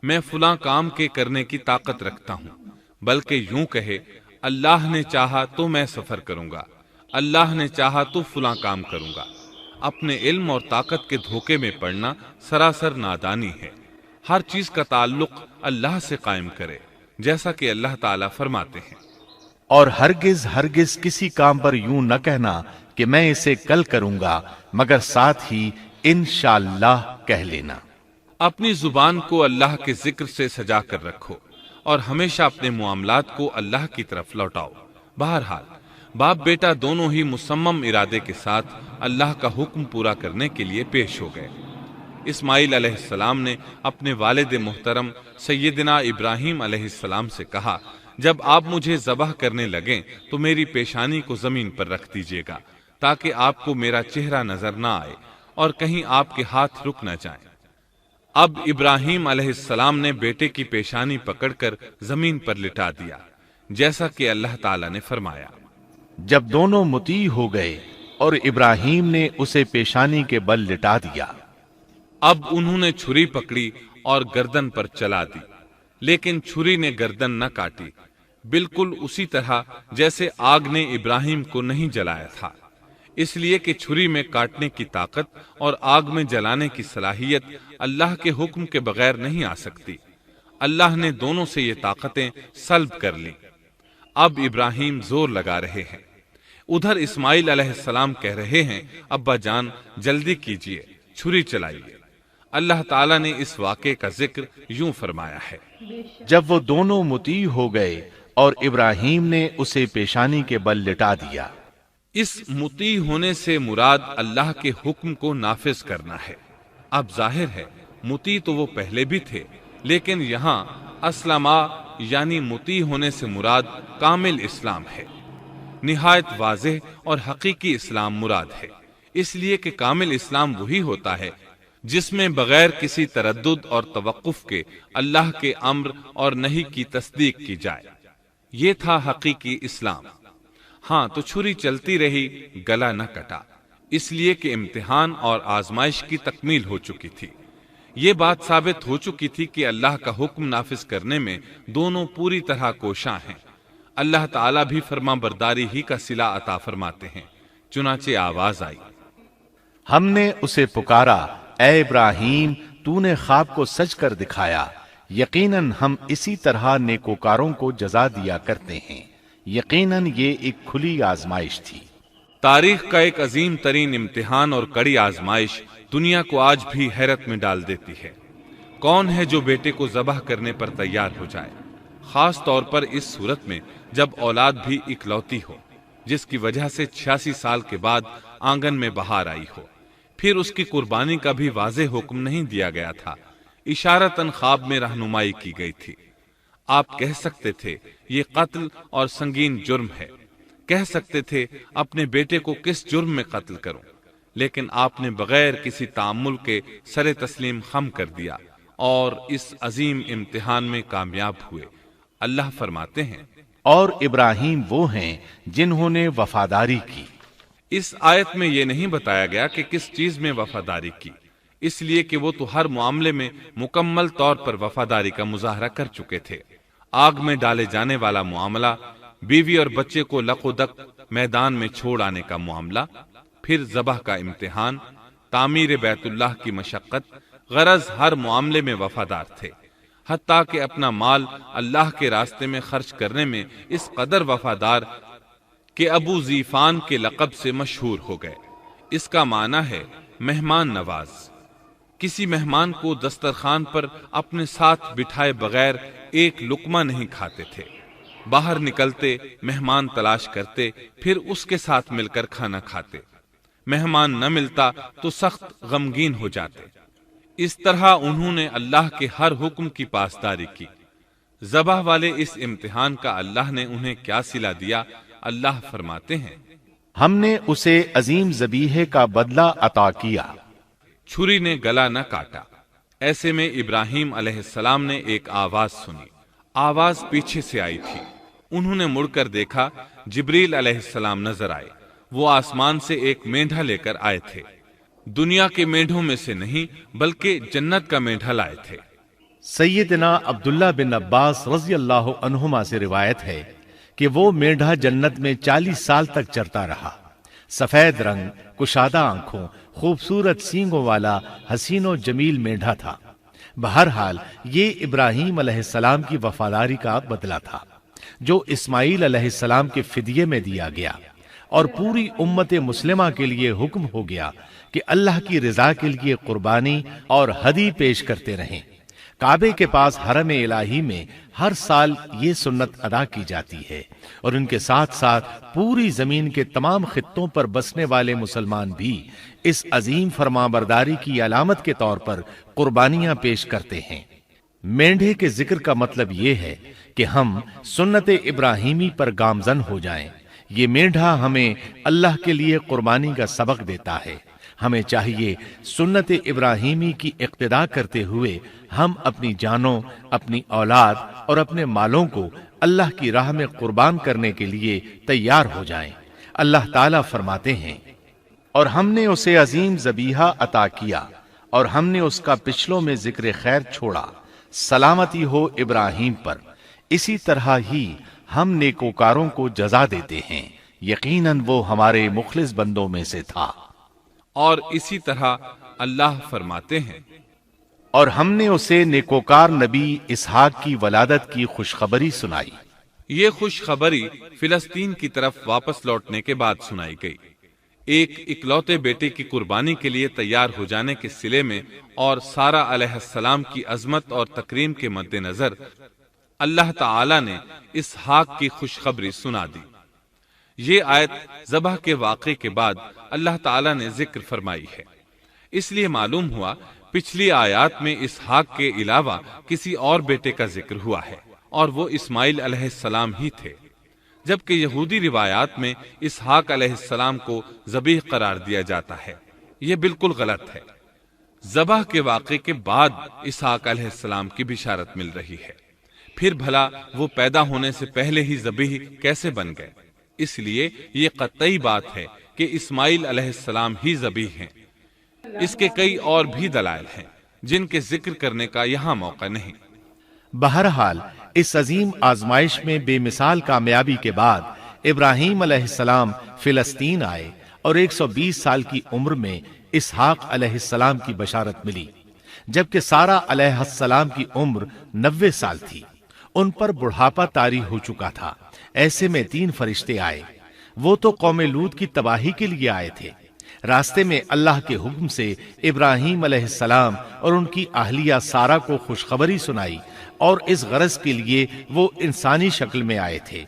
میں فلاں کام کے کرنے کی طاقت رکھتا ہوں، بلکہ یوں کہے اللہ نے چاہا تو میں سفر کروں گا، اللہ نے چاہا تو فلاں کام کروں گا۔ اپنے علم اور طاقت کے دھوکے میں پڑنا سراسر نادانی ہے۔ ہر چیز کا تعلق اللہ سے قائم کرے، جیسا کہ اللہ تعالیٰ فرماتے ہیں، اور ہرگز ہرگز کسی کام پر یوں نہ کہنا کہ میں اسے کل کروں گا، مگر ساتھ ہی انشاءاللہ کہہ لینا۔ اپنی زبان کو اللہ کے ذکر سے سجا کر رکھو اور ہمیشہ اپنے معاملات کو اللہ کی طرف لوٹاؤ۔ بہرحال باپ بیٹا دونوں ہی مصمم ارادے کے ساتھ اللہ کا حکم پورا کرنے کے لیے پیش ہو گئے۔ اسماعیل علیہ السلام نے اپنے والد محترم سیدنا ابراہیم علیہ السلام سے کہا، جب آپ مجھے ذبح کرنے لگیں تو میری پیشانی کو زمین پر رکھ دیجیے گا تاکہ آپ کو میرا چہرہ نظر نہ آئے اور کہیں آپ کے ہاتھ رک نہ جائیں۔ اب ابراہیم علیہ السلام نے بیٹے کی پیشانی پکڑ کر زمین پر لٹا دیا، جیسا کہ اللہ تعالیٰ نے فرمایا۔ جب دونوں مطیع ہو گئے اور ابراہیم نے اسے پیشانی کے بل لٹا دیا، اب انہوں نے چھری پکڑی اور گردن پر چلا دی، لیکن چھری نے گردن نہ کاٹی، بالکل اسی طرح جیسے آگ نے ابراہیم کو نہیں جلایا تھا، اس لیے کہ چھری میں کاٹنے کی طاقت اور آگ میں جلانے کی صلاحیت اللہ کے حکم کے بغیر نہیں آ سکتی۔ اللہ نے دونوں سے یہ طاقتیں سلب کر لیں۔ اب ابراہیم زور لگا رہے ہیں، ادھر اسماعیل علیہ السلام کہہ رہے ہیں، ابا جان جلدی کیجئے، چھری چلائیے۔ اللہ تعالیٰ نے اس واقعے کا ذکر یوں فرمایا ہے، جب وہ دونوں مطیع ہو گئے اور ابراہیم نے اسے پیشانی کے بل لٹا دیا۔ اس مطیع ہونے سے مراد اللہ کے حکم کو نافذ کرنا ہے۔ اب ظاہر ہے مطیع تو وہ پہلے بھی تھے، لیکن یہاں اسلما یعنی مطیع ہونے سے مراد کامل اسلام ہے۔ نہایت واضح اور حقیقی اسلام مراد ہے، اس لیے کہ کامل اسلام وہی ہوتا ہے جس میں بغیر کسی تردد اور توقف کے اللہ کے امر اور نہی کی تصدیق کی جائے۔ یہ تھا حقیقی اسلام۔ ہاں تو چھری چلتی رہی، گلا نہ کٹا، اس لیے کہ امتحان اور آزمائش کی تکمیل ہو چکی تھی۔ یہ بات ثابت ہو چکی تھی کہ اللہ کا حکم نافذ کرنے میں دونوں پوری طرح کوشاں ہیں۔ اللہ تعالیٰ بھی فرما برداری ہی کا صلہ عطا فرماتے ہیں۔ چنانچہ آواز آئی، ہم نے اسے پکارا، اے ابراہیم تو نے خواب کو سچ کر دکھایا، یقیناً ہم اسی طرح نیکوکاروں کو جزا دیا کرتے ہیں۔ یقیناً یہ ایک کھلی آزمائش تھی۔ تاریخ کا ایک عظیم ترین امتحان اور کڑی آزمائش دنیا کو آج بھی حیرت میں ڈال دیتی ہے۔ کون ہے جو بیٹے کو ذبح کرنے پر تیار ہو جائے، خاص طور پر اس صورت میں جب اولاد بھی اکلوتی ہو، جس کی وجہ سے 86 سال کے بعد آنگن میں بہار آئی ہو۔ پھر اس کی قربانی کا بھی واضح حکم نہیں دیا گیا تھا، اشارتاً خواب میں رہنمائی کی گئی تھی۔ آپ کہہ سکتے تھے یہ قتل اور سنگین جرم ہے، کہہ سکتے تھے اپنے بیٹے کو کس جرم میں قتل کروں، لیکن آپ نے بغیر کسی تعامل کے سر تسلیم خم کر دیا اور اس عظیم امتحان میں کامیاب ہوئے۔ اللہ فرماتے ہیں، اور ابراہیم وہ ہیں جنہوں نے وفاداری کی۔ اس آیت میں یہ نہیں بتایا گیا کہ کس چیز میں وفاداری کی، اس لیے کہ وہ تو ہر معاملے میں مکمل طور پر وفاداری کا مظاہرہ کر چکے تھے۔ آگ میں ڈالے جانے والا معاملہ، بیوی اور بچے کو لق و دق میدان میں چھوڑ آنے کا معاملہ، پھر ذبح کا امتحان، تعمیر بیت اللہ کی مشقت، غرض ہر معاملے میں وفادار تھے، حتیٰ کہ اپنا مال اللہ کے راستے میں خرچ کرنے میں اس قدر وفادار کہ ابو زیفان کے لقب سے مشہور ہو گئے۔ اس کا معنی ہے مہمان نواز۔ کسی مہمان کو دسترخوان پر اپنے ساتھ بٹھائے بغیر ایک لقمہ نہیں کھاتے تھے، باہر نکلتے مہمان تلاش کرتے، پھر اس کے ساتھ مل کر کھانا کھاتے، مہمان نہ ملتا تو سخت غمگین ہو جاتے۔ اس طرح انہوں نے اللہ کے ہر حکم کی پاسداری کی۔ ذبح والے اس امتحان کا اللہ نے انہیں کیا صلہ دیا؟ اللہ فرماتے ہیں، ہم نے اسے عظیم ذبیحے کا بدلہ عطا کیا۔ چھری نے گلا نہ کاٹا۔ ایسے میں ابراہیم علیہ السلام نے ایک آواز سنی۔ آواز پیچھے سے آئی تھی۔ انہوں نے مڑ کر دیکھا، جبریل علیہ السلام نظر آئے۔ وہ آسمان سے ایک مینڈھا لے کر آئے تھے، دنیا کے مینڈھوں میں سے نہیں بلکہ جنت کا مینڈھا لائے تھے۔ سیدنا عبداللہ بن عباس رضی اللہ عنہما سے روایت ہے کہ وہ مینڈھا جنت میں 40 سال تک چرتا رہا۔ سفید رنگ، کشادہ آنکھوں، خوبصورت سینگوں والا حسین و جمیل مینڈھا تھا۔ بہرحال یہ ابراہیم علیہ السلام کی وفاداری کا بدلہ تھا جو اسماعیل علیہ السلام کے فدیے میں دیا گیا، اور پوری امت مسلمہ کے لیے حکم ہو گیا کہ اللہ کی رضا کے لیے قربانی اور ہدی پیش کرتے رہیں۔ کعبے کے پاس حرم الہی میں ہر سال یہ سنت ادا کی جاتی ہے، اور ان کے ساتھ ساتھ پوری زمین کے تمام خطوں پر بسنے والے مسلمان بھی اس عظیم فرمانبرداری کی علامت کے طور پر قربانیاں پیش کرتے ہیں۔ مینڈھے کے ذکر کا مطلب یہ ہے کہ ہم سنت ابراہیمی پر گامزن ہو جائیں۔ یہ مینڈھا ہمیں اللہ کے لیے قربانی کا سبق دیتا ہے۔ ہمیں چاہیے سنت ابراہیمی کی اقتداء کرتے ہوئے ہم اپنی جانوں، اپنی اولاد اور اپنے مالوں کو اللہ کی راہ میں قربان کرنے کے لیے تیار ہو جائیں۔ اللہ تعالیٰ فرماتے ہیں، اور ہم نے اسے عظیم ذبیحہ عطا کیا اور ہم نے اس کا پچھلوں میں ذکر خیر چھوڑا، سلامتی ہو ابراہیم پر۔ اسی طرح ہی ہم نیکوکاروں کو جزا دیتے ہیں، یقیناً وہ ہمارے مخلص بندوں میں سے تھا۔ اور اسی طرح اللہ فرماتے ہیں، اور ہم نے اسے نیکوکار نبی اسحاق کی ولادت کی خوشخبری سنائی۔ یہ خوشخبری فلسطین کی طرف واپس لوٹنے کے بعد سنائی گئی۔ ایک اکلوتے بیٹے کی قربانی کے لیے تیار ہو جانے کے صلے میں اور سارہ علیہ السلام کی عظمت اور تکریم کے مد نظر اللہ تعالی نے اسحاق کی خوشخبری سنا دی۔ یہ آیت ذبح کے واقعے کے بعد اللہ تعالی نے ذکر فرمائی ہے، اس لیے معلوم ہوا پچھلی آیات میں اسحاق کے علاوہ کسی اور بیٹے کا ذکر ہوا ہے، اور وہ اسماعیل علیہ السلام ہی تھے، جبکہ یہودی روایات میں اسحاق علیہ السلام کو ذبیح قرار دیا جاتا ہے۔ یہ بالکل غلط ہے۔ ذبح کے واقعے کے بعد اسحاق علیہ السلام کی بشارت مل رہی ہے، پھر بھلا وہ پیدا ہونے سے پہلے ہی ذبیح کیسے بن گئے؟ اس لیے یہ قطعی بات ہے کہ اسماعیل علیہ السلام ہی ذبیح ہیں۔ اس کے کئی اور بھی دلائل ہیں جن کے ذکر کرنے کا یہاں موقع نہیں۔ بہرحال اس عظیم آزمائش میں بے مثال کامیابی کے بعد ابراہیم علیہ السلام فلسطین آئے، اور 120 سال کی عمر میں اسحاق علیہ السلام کی بشارت ملی، جبکہ سارہ علیہ السلام کی عمر 90 سال تھی۔ ان پر بڑھاپا طاری ہو چکا تھا۔ ایسے میں 3 فرشتے آئے۔ وہ تو قوم لوط کی تباہی کے لیے آئے تھے۔ راستے میں اللہ کے حکم سے ابراہیم علیہ السلام اور ان کی اہلیہ سارہ کو خوشخبری سنائی، اور اس غرض کے لیے وہ انسانی شکل میں آئے تھے۔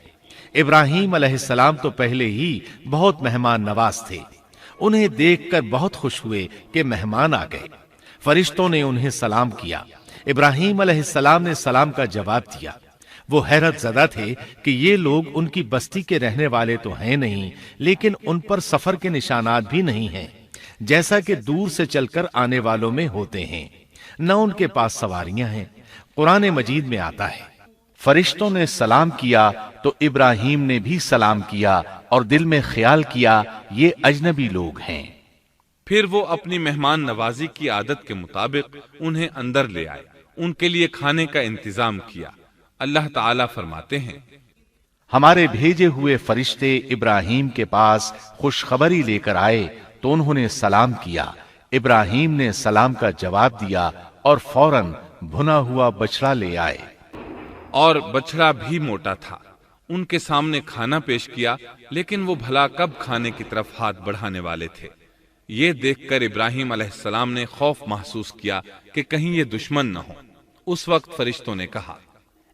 ابراہیم علیہ السلام تو پہلے ہی بہت مہمان نواز تھے۔ انہیں دیکھ کر بہت خوش ہوئے کہ مہمان آ گئے۔ فرشتوں نے انہیں سلام کیا۔ ابراہیم علیہ السلام نے سلام کا جواب دیا۔ وہ حیرت زدہ تھے کہ یہ لوگ ان کی بستی کے رہنے والے تو ہیں نہیں، لیکن ان پر سفر کے نشانات بھی نہیں ہیں، جیسا کہ دور سے چل کر آنے والوں میں ہوتے ہیں۔ نہ ان کے پاس سواریاں ہیں۔ قرآن مجید میں آتا ہے، فرشتوں نے سلام کیا تو ابراہیم نے بھی سلام کیا، اور دل میں خیال کیا یہ اجنبی لوگ ہیں۔ پھر وہ اپنی مہمان نوازی کی عادت کے مطابق انہیں اندر لے آئے، ان کے لیے کھانے کا انتظام کیا۔ اللہ تعالیٰ فرماتے ہیں، ہمارے بھیجے ہوئے فرشتے ابراہیم کے پاس خوشخبری لے کر آئے تو انہوں نے سلام کیا۔ ابراہیم نے سلام کا جواب دیا اور فوراً بھنا ہوا بچڑا لے آئے، اور بچڑا بھی موٹا تھا۔ ان کے سامنے کھانا پیش کیا، لیکن وہ بھلا کب کھانے کی طرف ہاتھ بڑھانے والے تھے؟ یہ دیکھ کر ابراہیم علیہ السلام نے خوف محسوس کیا کہ کہیں یہ دشمن نہ ہو۔ اس وقت فرشتوں نے کہا،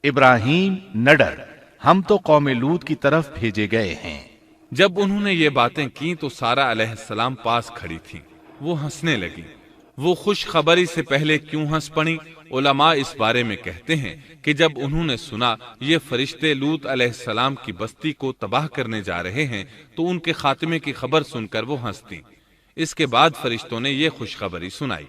ابراہیم نہ ڈر، ہم تو قوم لوط کی طرف بھیجے گئے ہیں۔ جب انہوں نے یہ باتیں کی تو سارہ علیہ السلام پاس کھڑی تھی۔ وہ ہنسنے لگی۔ وہ خوش خبری سے پہلے کیوں ہنس پڑی؟ علماء اس بارے میں کہتے ہیں کہ جب انہوں نے سنا یہ فرشتے لوط علیہ السلام کی بستی کو تباہ کرنے جا رہے ہیں تو ان کے خاتمے کی خبر سن کر وہ ہنستی۔ اس کے بعد فرشتوں نے یہ خوشخبری سنائی،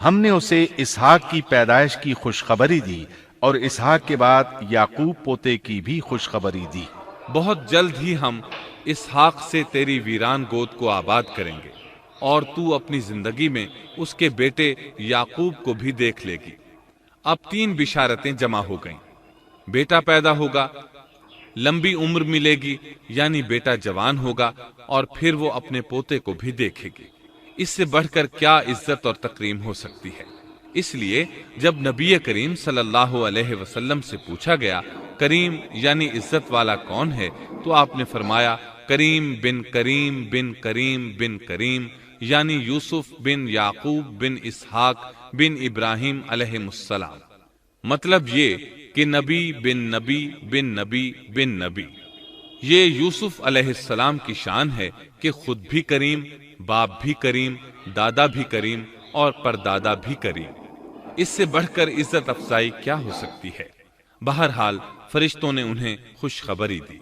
ہم نے اسے اسحاق کی پیدائش کی خوشخبری دی اور اسحاق کے بعد یعقوب پوتے کی بھی خوشخبری دی۔ بہت جلد ہی ہم اسحاق سے تیری ویران گود کو آباد کریں گے، اور تو اپنی زندگی میں اس کے بیٹے یعقوب کو بھی دیکھ لے گی۔ اب 3 بشارتیں جمع ہو گئیں۔ بیٹا پیدا ہوگا، لمبی عمر ملے گی یعنی بیٹا جوان ہوگا، اور پھر وہ اپنے پوتے کو بھی دیکھے گی۔ اس سے بڑھ کر کیا عزت اور تکریم ہو سکتی ہے؟ اس لیے جب نبی کریم صلی اللہ علیہ وسلم سے پوچھا گیا کریم یعنی عزت والا کون ہے، تو آپ نے فرمایا کریم بن کریم بن کریم بن کریم، یعنی یوسف بن یعقوب بن اسحاق بن ابراہیم علیہ السلام۔ مطلب یہ کہ نبی بن نبی بن نبی بن نبی۔ یہ یوسف علیہ السلام کی شان ہے کہ خود بھی کریم، باپ بھی کریم، دادا بھی کریم اور پردادا بھی کریم۔ اس سے بڑھ کر عزت افزائی کیا ہو سکتی ہے؟ بہرحال فرشتوں نے انہیں خوشخبری دی۔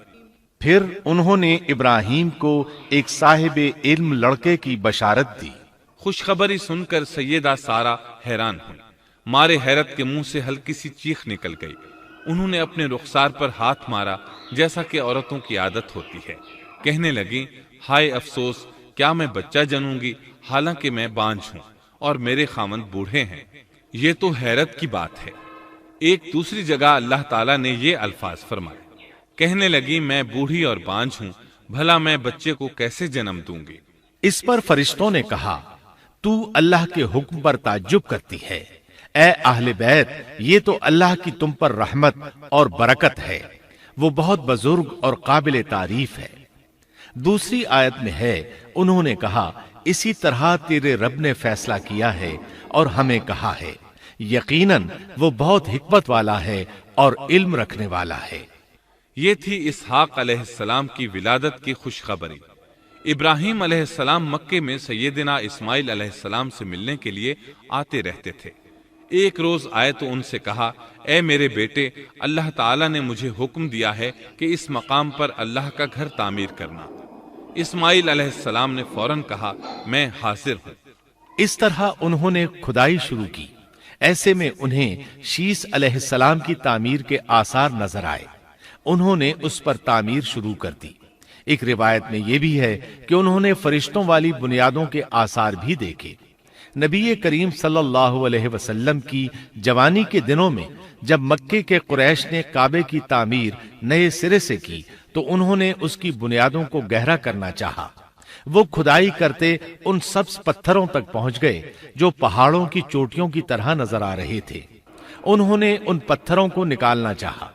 پھر انہوں نے ابراہیم کو ایک صاحب علم لڑکے کی بشارت دی۔ خوشخبری سن کر سیدہ سارہ حیران ہوئی، مارے حیرت کے منہ سے ہلکی سی چیخ نکل گئی۔ انہوں نے اپنے رخسار پر ہاتھ مارا جیسا کہ عورتوں کی عادت ہوتی ہے، کہنے لگیں ہائے افسوس، کیا میں بچہ جنوں گی حالانکہ میں بانجھ ہوں اور میرے خاوند بوڑھے ہیں؟ یہ تو حیرت کی بات ہے۔ ایک دوسری جگہ اللہ تعالیٰ نے یہ الفاظ فرمائے، کہنے لگی میں بوڑھی اور بانجھ ہوں، بھلا میں بچے کو کیسے جنم دوں گی؟ اس پر فرشتوں نے کہا تو اللہ کے حکم پر تعجب کرتی ہے، اے اہل بیت، یہ تو اللہ کی تم پر رحمت اور برکت ہے، وہ بہت بزرگ اور قابل تعریف ہے۔ دوسری آیت میں ہے انہوں نے کہا اسی طرح تیرے رب نے فیصلہ کیا ہے اور ہمیں کہا ہے، یقیناً وہ بہت حکمت والا ہے اور علم رکھنے والا ہے۔ یہ تھی اسحاق علیہ السلام کی ولادت کی خوشخبری۔ ابراہیم علیہ السلام مکے میں سیدنا اسماعیل علیہ السلام سے ملنے کے لیے آتے رہتے تھے۔ ایک روز آئے تو ان سے کہا اے میرے بیٹے، اللہ تعالیٰ نے مجھے حکم دیا ہے کہ اس مقام پر اللہ کا گھر تعمیر کرنا۔ اسماعیل علیہ السلام نے فوراً کہا میں حاضر ہوں۔ اس طرح انہوں نے کھدائی شروع کی۔ ایسے میں انہیں شیش علیہ السلام کی تعمیر کے آثار نظر آئے۔ انہوں نے اس پر تعمیر شروع کر دی۔ ایک روایت میں یہ بھی ہے کہ انہوں نے فرشتوں والی بنیادوں کے آثار بھی دیکھے۔ نبی کریم صلی اللہ علیہ وسلم کی جوانی کے دنوں میں جب مکے کے قریش نے کعبے کی تعمیر نئے سرے سے کی تو انہوں نے اس کی بنیادوں کو گہرا کرنا چاہا۔ وہ کھدائی کرتے ان سبز پتھروں تک پہنچ گئے جو پہاڑوں کی چوٹیوں کی طرح نظر آ رہے تھے۔ انہوں نے ان پتھروں کو نکالنا چاہا۔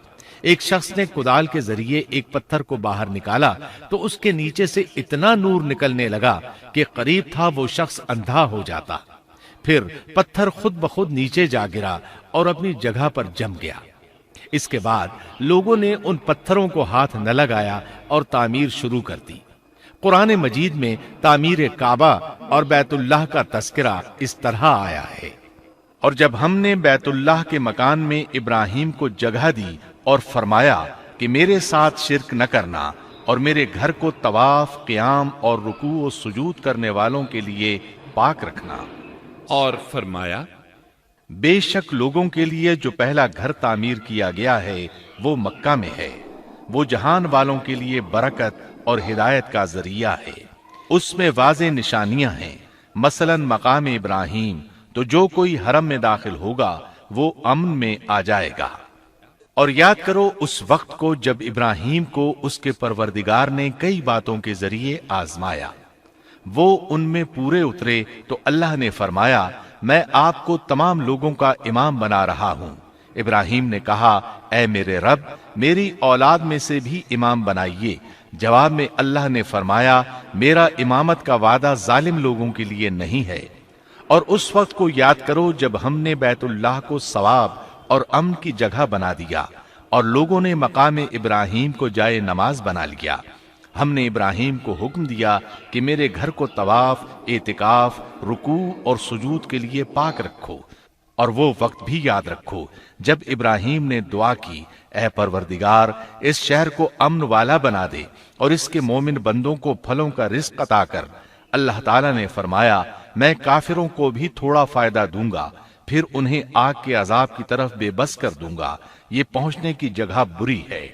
ایک شخص نے کدال کے ذریعے ایک پتھر کو باہر نکالا تو اس کے نیچے سے اتنا نور نکلنے لگا کہ قریب تھا وہ شخص اندھا ہو جاتا۔ پھر پتھر خود بخود نیچے جا گرا اور اپنی جگہ پر جم گیا۔ اس کے بعد لوگوں نے ان پتھروں کو ہاتھ نہ لگایا اور تعمیر شروع کر دی۔ قرآن مجید میں تعمیر کعبہ اور بیت اللہ کا تذکرہ اس طرح آیا ہے، اور جب ہم نے بیت اللہ کے مکان میں ابراہیم کو جگہ دی اور فرمایا کہ میرے ساتھ شرک نہ کرنا اور میرے گھر کو طواف، قیام اور رکوع و سجود کرنے والوں کے لیے پاک رکھنا، اور فرمایا بے شک لوگوں کے لیے جو پہلا گھر تعمیر کیا گیا ہے وہ مکہ میں ہے، وہ جہان والوں کے لیے برکت اور ہدایت کا ذریعہ ہے۔ اس میں واضح نشانیاں ہیں، مثلا مقام ابراہیم، تو جو کوئی حرم میں داخل ہوگا وہ امن میں آ جائے گا۔ اور یاد کرو اس وقت کو جب ابراہیم کو اس کے پروردگار نے کئی باتوں کے ذریعے آزمایا، وہ ان میں پورے اترے تو اللہ نے فرمایا میں آپ کو تمام لوگوں کا امام بنا رہا ہوں۔ ابراہیم نے کہا اے میرے رب، میری اولاد میں سے بھی امام بنائیے۔ جواب میں اللہ نے فرمایا میرا امامت کا وعدہ ظالم لوگوں کے لیے نہیں ہے۔ اور اس وقت کو یاد کرو جب ہم نے بیت اللہ کو ثواب اور امن کی جگہ بنا دیا اور لوگوں نے مقام ابراہیم کو جائے نماز بنا لیا۔ ہم نے ابراہیم کو حکم دیا کہ میرے گھر کو طواف، اعتکاف، رکوع اور سجود کے لیے پاک رکھو، اور وہ وقت بھی یاد رکھو جب ابراہیم نے دعا کی اے پروردگار اس شہر کو امن والا بنا دے اور اس کے مومن بندوں کو پھلوں کا رزق عطا کر۔ اللہ تعالیٰ نے فرمایا میں کافروں کو بھی تھوڑا فائدہ دوں گا، پھر انہیں آگ کے عذاب کی طرف بے بس کر دوں گا، یہ پہنچنے کی جگہ بری ہے۔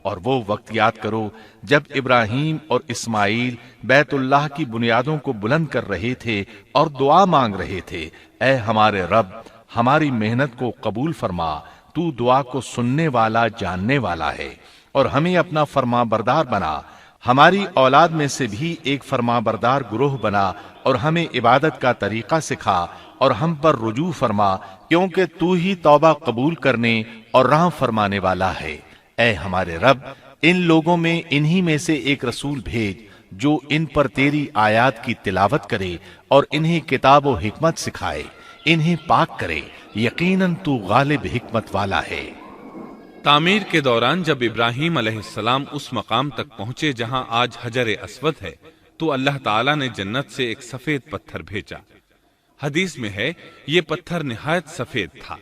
اور وہ وقت یاد کرو جب ابراہیم اور اسماعیل بیت اللہ کی بنیادوں کو بلند کر رہے تھے اور دعا مانگ رہے تھے، اے ہمارے رب، ہماری محنت کو قبول فرما، تو دعا کو سننے والا، جاننے والا ہے، اور ہمیں اپنا فرما بردار بنا، ہماری اولاد میں سے بھی ایک فرما بردار گروہ بنا، اور ہمیں عبادت کا طریقہ سکھا، اور ہم پر رجوع فرما، کیونکہ تو ہی توبہ قبول کرنے اور رحم فرمانے والا ہے۔ اے ہمارے رب، ان لوگوں میں انہی میں سے ایک رسول بھیج جو ان پر تیری آیات کی تلاوت کرے اور انہیں کتاب و حکمت سکھائے، انہیں پاک کرے، یقیناً تو غالب حکمت والا ہے۔ تعمیر کے دوران جب ابراہیم علیہ السلام اس مقام تک پہنچے جہاں آج حجر اسود ہے تو اللہ تعالیٰ نے جنت سے ایک سفید پتھر بھیجا۔ حدیث میں ہے یہ پتھر نہایت سفید تھا،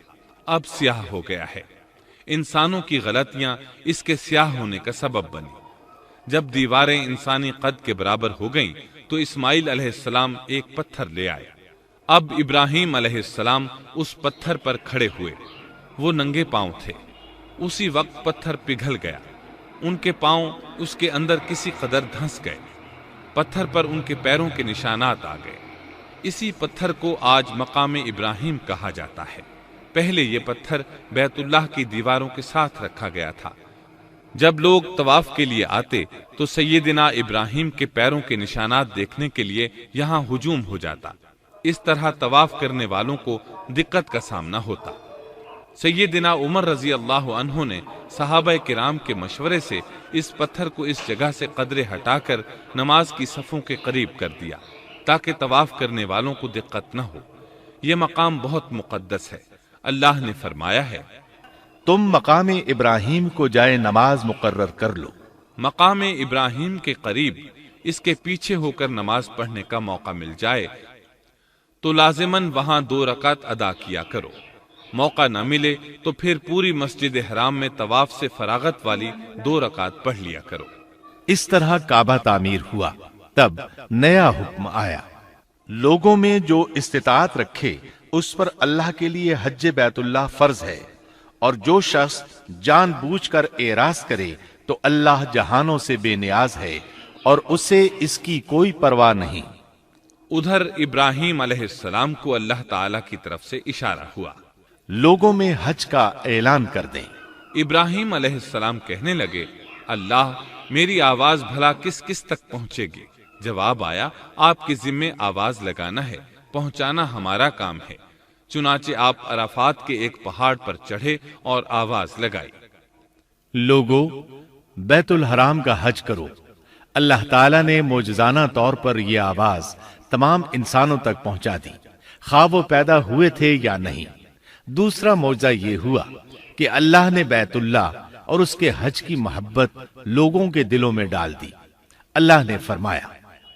اب سیاہ ہو گیا ہے۔ انسانوں کی غلطیاں اس کے سیاہ ہونے کا سبب بنی۔ جب دیواریں انسانی قد کے برابر ہو گئیں تو اسماعیل علیہ السلام ایک پتھر لے آئے۔ اب ابراہیم علیہ السلام اس پتھر پر کھڑے ہوئے، وہ ننگے پاؤں تھے۔ اسی وقت پتھر پگھل گیا، ان کے پاؤں اس کے اندر کسی قدر دھنس گئے، پتھر پر ان کے پیروں کے نشانات آ گئے۔ اسی پتھر کو آج مقام ابراہیم کہا جاتا ہے۔ پہلے یہ پتھر بیت اللہ کی دیواروں کے ساتھ رکھا گیا تھا۔ جب لوگ طواف کے لیے آتے تو سیدنا ابراہیم کے پیروں کے نشانات دیکھنے کے لیے یہاں ہجوم ہو جاتا۔ اس طرح طواف کرنے والوں کو دقت کا سامنا ہوتا۔ سیدنا عمر رضی اللہ عنہ نے صحابہ کرام کے مشورے سے اس پتھر کو اس جگہ سے قدرے ہٹا کر نماز کی صفوں کے قریب کر دیا تاکہ طواف کرنے والوں کو دقت نہ ہو۔ یہ مقام بہت مقدس ہے۔ اللہ نے فرمایا ہے، تم مقام ابراہیم کو جائے نماز مقرر کر لو۔ مقام ابراہیم کے قریب اس کے پیچھے ہو کر نماز پڑھنے کا موقع مل جائے تو لازماً وہاں 2 رکعت ادا کیا کرو۔ موقع نہ ملے تو پھر پوری مسجد حرام میں طواف سے فراغت والی 2 رکعت پڑھ لیا کرو۔ اس طرح کعبہ تعمیر ہوا۔ تب نیا حکم آیا، لوگوں میں جو استطاعت رکھے اس پر اللہ کے لیے حج بیت اللہ فرض ہے، اور جو شخص جان بوجھ کر اعراض کرے تو اللہ جہانوں سے بے نیاز ہے اور اسے اس کی کوئی پرواہ نہیں۔ ادھر ابراہیم علیہ السلام کو اللہ تعالی کی طرف سے اشارہ ہوا، لوگوں میں حج کا اعلان کر دیں۔ ابراہیم علیہ السلام کہنے لگے، اللہ، میری آواز بھلا کس کس تک پہنچے گی؟ جواب آیا، آپ کے ذمے آواز لگانا ہے، پہنچانا ہمارا کام ہے۔ چنانچہ آپ عرفات کے ایک پہاڑ پر چڑھے اور آواز لگائی، لوگو، بیت الحرام کا حج کرو۔ اللہ تعالیٰ نے معجزانہ طور پر یہ آواز تمام انسانوں تک پہنچا دی، خواہ وہ پیدا ہوئے تھے یا نہیں۔ دوسرا معجزہ یہ ہوا کہ اللہ نے بیت اللہ اور اس کے حج کی محبت لوگوں کے دلوں میں ڈال دی۔ اللہ نے فرمایا،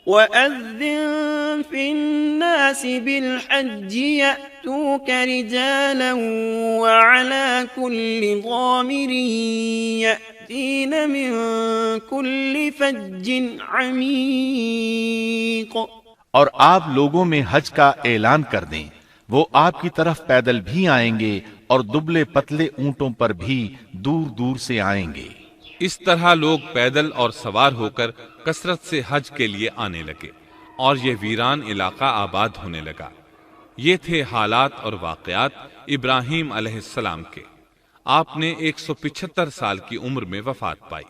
وَأَذِّن فِي النَّاسِ بِالْحَجِّ يَأْتُوكَ رِجَالًا وَعَلَى كُلِّ ضَامِرٍ يَأْتِينَ مِن كُلِّ فَجٍّ عَمِيقٍ۔ اور آپ لوگوں میں حج کا اعلان کر دیں، وہ آپ کی طرف پیدل بھی آئیں گے اور دبلے پتلے اونٹوں پر بھی دور دور سے آئیں گے۔ اس طرح لوگ پیدل اور سوار ہو کر کثرت سے حج کے لیے آنے لگے اور یہ ویران علاقہ آباد ہونے لگا۔ یہ تھے حالات اور واقعات ابراہیم علیہ السلام کے۔ آپ نے 175 سال کی عمر میں وفات پائی۔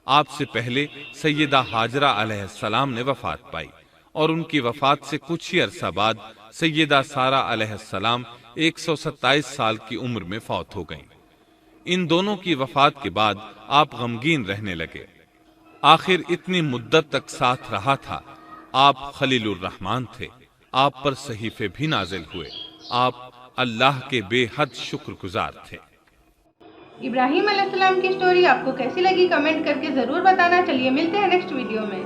آپ سے پہلے سیدہ ہاجرہ علیہ السلام نے وفات پائی اور ان کی وفات سے کچھ ہی عرصہ بعد سیدہ سارہ علیہ السلام 127 سال کی عمر میں فوت ہو گئیں۔ ان دونوں کی وفات کے بعد آپ غمگین رہنے لگے۔ آخر اتنی مدت تک ساتھ رہا تھا۔ آپ خلیل الرحمن تھے، آپ پر صحیفے بھی نازل ہوئے، آپ اللہ کے بے حد شکر گزار تھے۔ ابراہیم علیہ السلام کی سٹوری آپ کو کیسی لگی کمنٹ کر کے ضرور بتانا۔ چلیے ملتے ہیں نیکسٹ ویڈیو میں۔